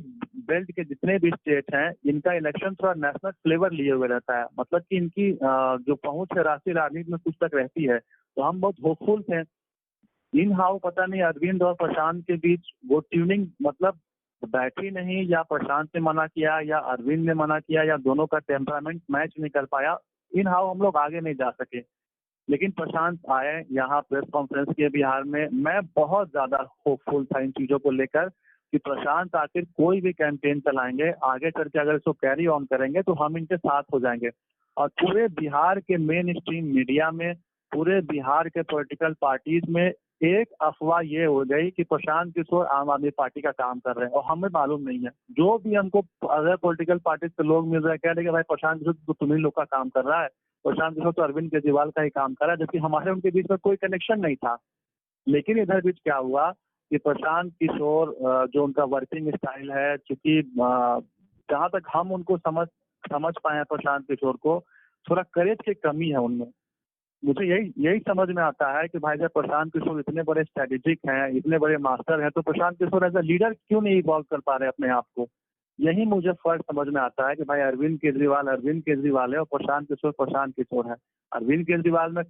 बेल्ट के जितने भी स्टेट हैं इनका इलेक्शन थोड़ा नेशनल फ्लेवर लिए हुए रहता है। मतलब कि इनकी जो पहुंच है राष्ट्रीय राजनीति में कुछ तक रहती है। तो हम बहुत होपफुल थे। इन हाउ पता नहीं अरविंद और प्रशांत के बीच वो ट्यूनिंग मतलब बैठी नहीं, या प्रशांत ने मना किया या अरविंद ने मना किया या दोनों का टेम्परामेंट मैच नहीं कर पाया। इन हाउ हम लोग आगे नहीं जा सके। लेकिन प्रशांत आए यहाँ प्रेस कॉन्फ्रेंस के बिहार में, मैं बहुत ज्यादा होपफुल था इन चीजों को लेकर कि प्रशांत आखिर कोई भी कैंपेन चलाएंगे आगे करके अगर इसको कैरी ऑन करेंगे तो हम इनके साथ हो जाएंगे। और पूरे बिहार के मेन स्ट्रीम मीडिया में, पूरे बिहार के पॉलिटिकल पार्टीज में एक अफवाह ये हो गई कि प्रशांत किशोर आम आदमी पार्टी का काम कर रहे हैं और हमें मालूम नहीं है। जो भी हमको अदर पॉलिटिकल पार्टीज के लोग मिल रहे हैं कह रहे कि भाई प्रशांत किशोर तो तुम्ही लोग का काम कर रहा है, प्रशांत किशोर तो अरविंद केजरीवाल का ही काम कर रहा है, जबकि हमारे उनके बीच में कोई कनेक्शन नहीं था। लेकिन इधर बीच क्या हुआ कि प्रशांत किशोर जो उनका वर्किंग स्टाइल है, चूंकि जहाँ तक हम उनको समझ पाए हैं प्रशांत किशोर को, थोड़ा करेज की कमी है उनमें। मुझे यही समझ में आता है कि भाई जब प्रशांत किशोर इतने बड़े स्ट्रेटेजिक हैं, इतने बड़े मास्टर हैं, तो Prashant Kishor as a leader क्यों नहीं इवॉल्व कर पा रहे अपने आप को। यही मुझे फर्क समझ में आता है कि भाई अरविंद केजरीवाल है और प्रशांत किशोर है। अरविंद केजरीवाल में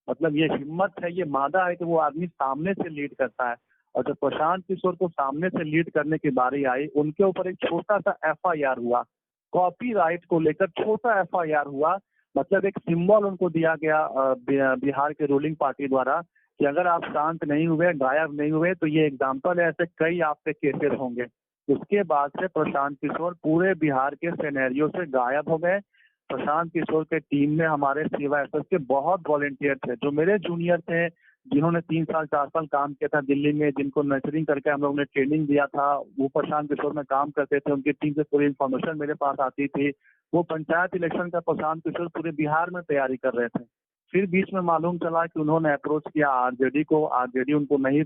मतलब ये हिम्मत है, ये मादा है कि वो आदमी सामने से लीड करता है। और जब प्रशांत किशोर को सामने से लीड करने की बारी आई, उनके ऊपर एक छोटा सा FIR हुआ, कॉपीराइट को लेकर छोटा FIR हुआ। मतलब एक सिंबल उनको दिया गया बिहार के रूलिंग पार्टी द्वारा कि अगर आप शांत नहीं हुए, गायब नहीं हुए, तो ये एग्जाम्पल है, ऐसे कई आप पे केसेस होंगे। उसके बाद से प्रशांत किशोर पूरे बिहार के सिनेरियो से गायब हो गए। प्रशांत किशोर के टीम में हमारे सेवा एसएस के बहुत वॉलेंटियर थे, जो मेरे जूनियर थे, जिन्होंने 3 साल 4 साल काम किया था दिल्ली में, जिनको नर्सरिंग करके हम लोग ने ट्रेनिंग दिया था, वो प्रशांत किशोर में काम करते थे। उनकी टीम से पूरी इन्फॉर्मेशन मेरे पास आती थी। वो पंचायत इलेक्शन का प्रशांत किशोर पूरे बिहार में तैयारी कर रहे थे। फिर बीच में मालूम चला कि उन्होंने अप्रोच किया आरजेडी को, आरजेडी उनको नहीं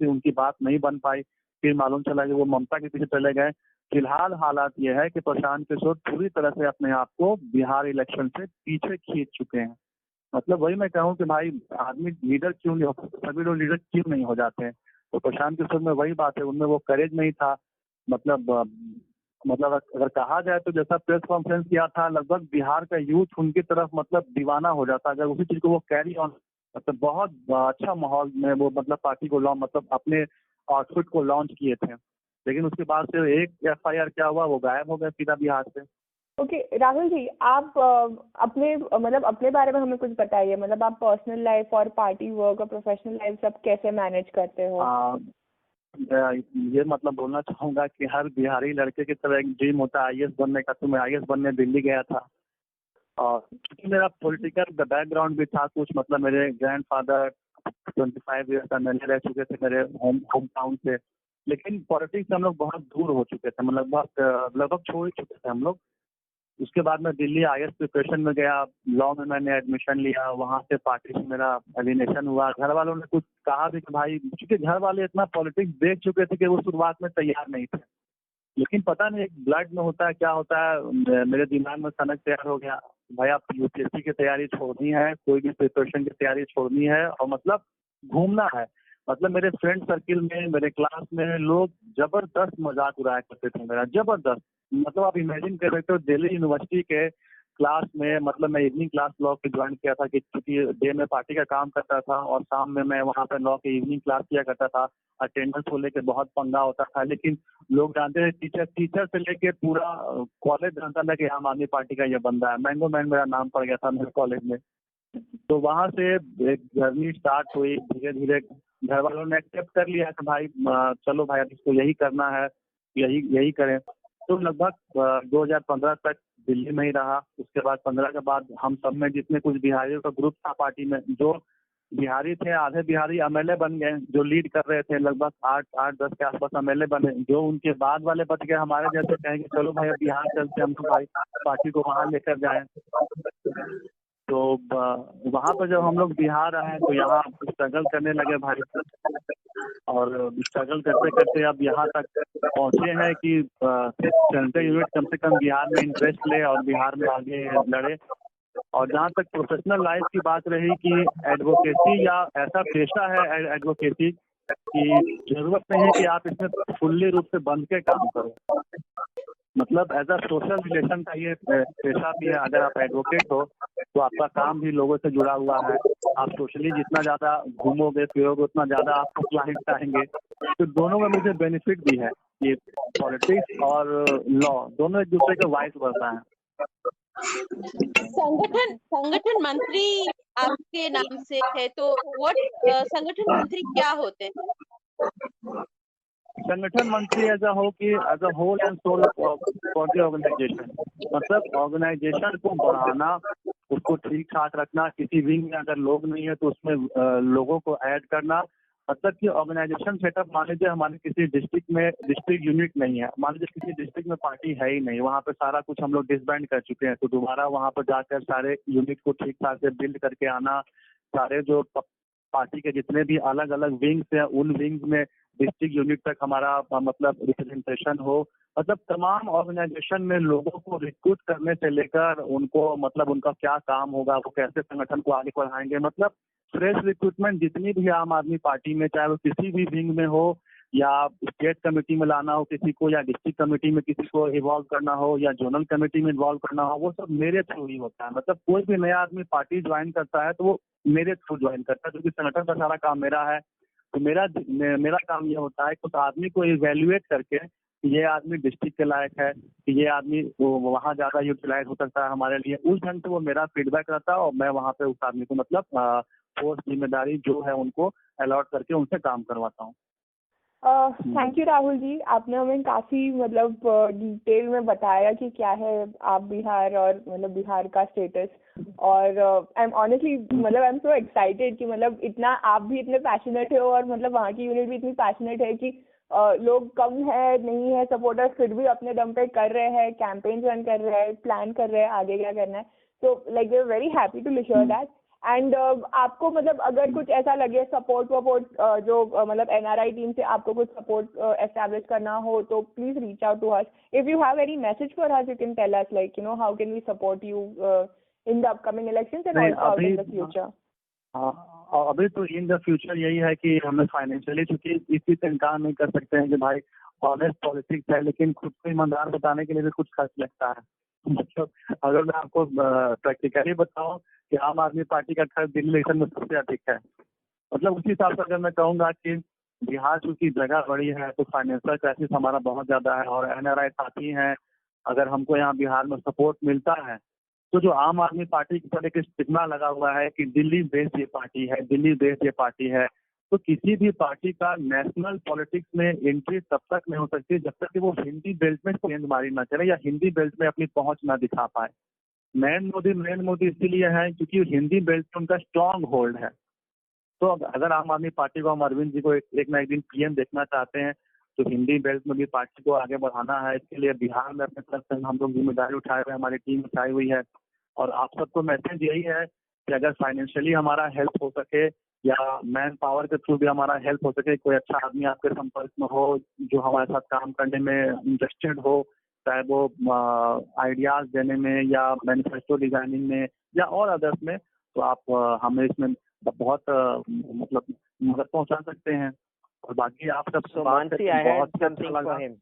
उनकी बात नहीं बन पाई। फिर मालूम चला कि वो ममता के पीछे चले गए। फिलहाल हालात ये है कि प्रशांत किशोर पूरी तरह से अपने आप को बिहार इलेक्शन से पीछे खींच चुके हैं। मतलब वही मैं कहूँ कि भाई आदमी लीडर क्यों नहीं हो, सभी लोग लीडर क्यों नहीं हो जाते हैं। तो प्रशांत किशोर में वही बात है, उनमें वो करेज नहीं था। मतलब अगर कहा जाए तो जैसा प्रेस कॉन्फ्रेंस किया था, लगभग बिहार का यूथ उनकी तरफ मतलब दीवाना हो जाता अगर उसी चीज को वो कैरी ऑन। मतलब बहुत अच्छा माहौल में वो मतलब पार्टी को मतलब अपने आउटफिट को लॉन्च किए थे। लेकिन उसके बाद से एक FIR क्या हुआ, वो गायब हो गए सीधा बिहार से। ओके राहुल जी, आप अपने बारे में हमें कुछ बताइए। मतलब आप पर्सनल लाइफ और पार्टी वर्क और प्रोफेशनल लाइफ सब कैसे मैनेज करते हो? ये मतलब बोलना चाहूंगा कि हर बिहारी लड़के की तरह एक ड्रीम होता है IAS बनने का। तो मैं IAS बनने दिल्ली गया था और क्योंकि मेरा पॉलिटिकल बैकग्राउंड भी था कुछ, मतलब मेरे ग्रैंडफादर 25 ईयर्स MLA रह चुके थे मेरे होम टाउन से। लेकिन पॉलिटिक्स से हम लोग बहुत दूर हो चुके थे, मतलब लगभग छोड़ ही चुके थे हम लोग। उसके बाद मैं दिल्ली IAS प्रिपरेशन में गया, लॉ में मैंने एडमिशन लिया, वहाँ से पार्टी से मेरा एलिनेशन हुआ। घर वालों ने कुछ कहा भी कि भाई, क्योंकि घर वाले इतना पॉलिटिक्स देख चुके थे कि वो शुरुआत में तैयार नहीं थे। लेकिन पता नहीं एक ब्लड में होता है क्या होता है, मेरे दिमाग में सनक तैयार हो गया, भाई आप UPSC की तैयारी छोड़नी है, कोई भी प्रिपरेशन की तैयारी छोड़नी है और मतलब घूमना है। मतलब मेरे फ्रेंड सर्किल में, मेरे क्लास में लोग जबरदस्त मजाक उड़ाया करते थे मेरा, जबरदस्त। मतलब आप इमेजिन कर सकते हो दिल्ली यूनिवर्सिटी के क्लास में, मतलब मैं इवनिंग क्लास लॉ की ज्वाइन किया था कि क्योंकि डे में पार्टी का काम करता था और शाम में मैं वहाँ पे लॉ की इवनिंग क्लास किया करता था। अटेंडेंस को लेकर बहुत पंगा होता था, लेकिन लोग जानते हैं टीचर से लेके पूरा कॉलेज जानता था कि आम आदमी पार्टी का ये बंदा है। मैंगो मैन मेरा नाम पड़ गया था मेरे कॉलेज में। तो वहाँ से एक जर्नी स्टार्ट हुई। धीरे धीरे घर वालों ने एक्सेप्ट कर लिया कि भाई चलो भाई अब इसको यही करना है, यही करें। तो लगभग 2015 तक दिल्ली में ही रहा। उसके बाद 15 के बाद हम सब में जितने कुछ बिहारियों का ग्रुप था पार्टी में, जो बिहारी थे आधे बिहारी एमएलए बन गए। जो लीड कर रहे थे लगभग 8-10 के आसपास एमएलए बने। जो उनके बाद वाले बच गए हमारे जैसे कहेंगे चलो भाई अब बिहार चलते हम तो भाई पार्टी को वहाँ लेकर जाएं। तो वहाँ पर जब हम लोग बिहार आए तो यहाँ स्ट्रगल करने लगे भाई, और स्ट्रगल करते करते अब यहाँ तक पहुँचे हैं कि सेंट्रल यूनिट कम से कम बिहार में इंटरेस्ट ले और बिहार में आगे लड़े। और जहाँ तक प्रोफेशनल लाइफ की बात रही कि एडवोकेसी या ऐसा पेशा है एडवोकेसी कि जरूरत नहीं है कि आप इसमें फुल्ली रूप से बंध के काम करो। मतलब एज अ सोशल रिलेशन का ये पेशा भी है। अगर आप एडवोकेट हो तो आपका काम भी लोगों से जुड़ा हुआ है। आप सोशली जितना ज्यादा घूमोगे फिरोगे उतना ज्यादा आपको क्लाइंट आएंगे। तो दोनों में मुझे बेनिफिट भी है। ये पॉलिटिक्स और लॉ दोनों एक दूसरे के वाइस वर्सा है। संगठन मंत्री आपके नाम से है, तो संगठन मंत्री क्या होते हैं? संगठन मंत्री as a whole and soul for the organisation. मतलब ऑर्गेनाइजेशन को बढ़ाना, उसको ठीक ठाक रखना। किसी विंग में अगर लोग नहीं है तो उसमें लोगों को ऐड करना। मतलब कि ऑर्गेनाइजेशन सेटअप मान लीजिए हमारे किसी डिस्ट्रिक्ट यूनिट नहीं है, मान लीजिए किसी डिस्ट्रिक्ट में पार्टी है ही नहीं, वहाँ पे सारा कुछ हम लोग डिसबैंड कर चुके हैं। तो दोबारा वहाँ पर जाकर सारे यूनिट को ठीक ठाक से बिल्ड करके आना। सारे जो पार्टी के जितने भी अलग अलग विंग्स हैं उन विंग्स में डिस्ट्रिक्ट यूनिट तक हमारा मतलब रिप्रेजेंटेशन हो। मतलब तमाम ऑर्गेनाइजेशन में लोगों को रिक्रूट करने से लेकर उनको मतलब उनका क्या काम होगा, वो कैसे संगठन को आगे बढ़ाएंगे। मतलब फ्रेश रिक्रूटमेंट जितनी भी आम आदमी पार्टी में, चाहे वो किसी भी विंग में हो या स्टेट कमेटी में लाना हो किसी को, या डिस्ट्रिक्ट कमेटी में किसी को इन्वॉल्व करना हो, या जोनल कमेटी में इन्वॉल्व करना हो, वो सब मेरे थ्रू ही होता है। मतलब कोई भी नया आदमी पार्टी ज्वाइन करता है तो वो मेरे थ्रू ज्वाइन करता है, क्योंकि संगठन का सारा काम मेरा है। तो मेरा काम ये होता है कि उस आदमी को इवेल्युएट करके ये आदमी डिस्ट्रिक्ट के लायक है, कि ये आदमी वहाँ ज्यादा यूटिलाइज हो सकता है हमारे लिए, उस ढंग से वो मेरा फीडबैक रहता है और मैं वहाँ पे उस आदमी को मतलब फोर्स जिम्मेदारी जो है उनको अलॉट करके उनसे काम करवाता हूँ। थैंक यू राहुल जी, आपने हमें काफी मतलब डिटेल में बताया कि क्या है आप बिहार और मतलब बिहार का स्टेटस। और आई एम ऑनेस्टली मतलब आई एम सो एक्साइटेड कि मतलब इतना आप भी इतने पैशनेट हो और मतलब वहाँ की यूनिट भी इतनी पैशनेट है कि लोग कम है नहीं है सपोर्टर्स, फिर भी अपने दम पे कर रहे हैं, कैंपेन रन कर रहे हैं, प्लान कर रहे हैं आगे क्या करना है। तो like we are very happy to hear that. And आपको मतलब अगर कुछ ऐसा लगे सपोर्ट जो मतलब एनआरआई टीम से आपको कुछ सपोर्ट एस्टैब्लिश करना हो तो please reach out to us. If you have any message for us you can tell us, like you know how can we support you in the upcoming elections and also in the future. अभी तो इन the future यही है कि हमें financially, चूंकि इसी से इनकार नहीं कर सकते हैं कि भाई ऑनेस्ट पॉलिटिक्स है, लेकिन खुद को ईमानदार बताने के लिए भी कुछ खर्च लगता है। मतलब अगर मैं आपको प्रैक्टिकली बताऊं कि आम आदमी पार्टी का खर्च दिल्ली इलेक्शन में सबसे अधिक है। मतलब उसी हिसाब से अगर मैं कहूँगा कि बिहार चूंकि जगह बड़ी है तो फाइनेंशियल क्राइसिस हमारा बहुत ज्यादा है और एनआरआई साथी हैं। अगर हमको यहाँ बिहार में सपोर्ट मिलता है तो जो आम आदमी पार्टी की तरह एक स्टिग्मा लगा हुआ है कि दिल्ली बेस्ड ये पार्टी है, दिल्ली बेस्ड ये पार्टी है, तो किसी भी पार्टी का नेशनल पॉलिटिक्स में एंट्री तब तक नहीं हो सकती जब तक कि वो हिंदी बेल्ट में गेंद मारी ना करे या हिंदी बेल्ट में अपनी पहुंच ना दिखा पाए। नरेंद्र मोदी इसीलिए है क्योंकि हिंदी बेल्ट में उनका स्ट्रॉन्ग होल्ड है। तो अगर आम आदमी पार्टी को हम अरविंद जी को एक ना एक दिन पीएम देखना चाहते हैं तो हिंदी बेल्ट में भी पार्टी को आगे बढ़ाना है। इसके लिए बिहार में अपने तरफ से हम लोग जिम्मेदारी उठाए हुए, हमारी टीम उठाई हुई है। और आप सबको मैसेज यही है कि अगर फाइनेंशियली हमारा हेल्प हो सके या मैन पावर के थ्रू भी हमारा हेल्प हो सके, कोई अच्छा आदमी आपके संपर्क में हो जो हमारे साथ काम करने में इंटरेस्टेड हो, चाहे वो आइडियाज देने में या मैनिफेस्टो डिजाइनिंग में या और अदर्स में, तो आप हमें इसमें बहुत मतलब मदद पहुंचा सकते हैं। और बाकी आप सब So Mansi, I had something for him.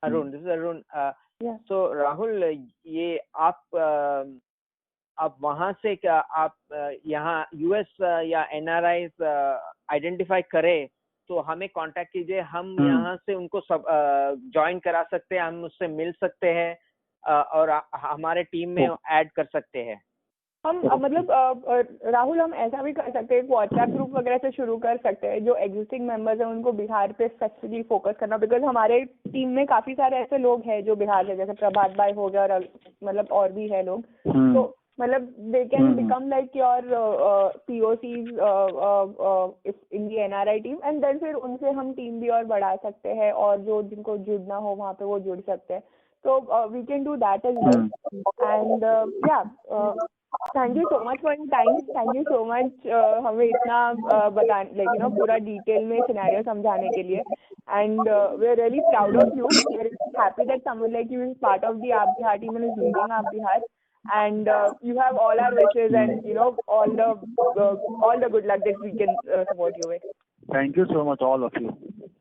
Arun, this is Arun. Yeah. So Rahul, ये आप वहां से क्या आप यहाँ यूएस या एनआरआईज आइडेंटिफाई करें तो हमें कांटेक्ट कीजिए, हम यहाँ से उनको सब ज्वाइन करा सकते हैं, हम उससे मिल सकते हैं और हमारे टीम में ऐड कर सकते हैं। हम मतलब राहुल, हम ऐसा भी कर सकते हैं, व्हाट्सएप ग्रुप वगैरह से शुरू कर सकते हैं। जो एग्जिस्टिंग मेंबर्स हैं उनको बिहार पे स्पेसिफिकली फोकस करना, बिकॉज हमारे टीम में काफी सारे ऐसे लोग हैं जो बिहार से, जैसे प्रभात भाई हो गया और मतलब और भी है लोग, तो मतलब they can become like your POCs in the NRI team, and then फिर उनसे हम टीम भी और बढ़ा सकते हैं, और जो जिनको जुड़ना हो वहाँ पे वो जुड़ सकते हैं। तो we can do that as well, and या thank you so much for your time, thank you so much हमें इतना बताने, पूरा डिटेल में सिनेरियो समझाने के लिए, and we are really proud of you, we are happy that someone like you is part of the AAP Bihar team and is leading AAP Bihar, and you have all our wishes and all the good luck that we can support you with. Thank you so much, all of you.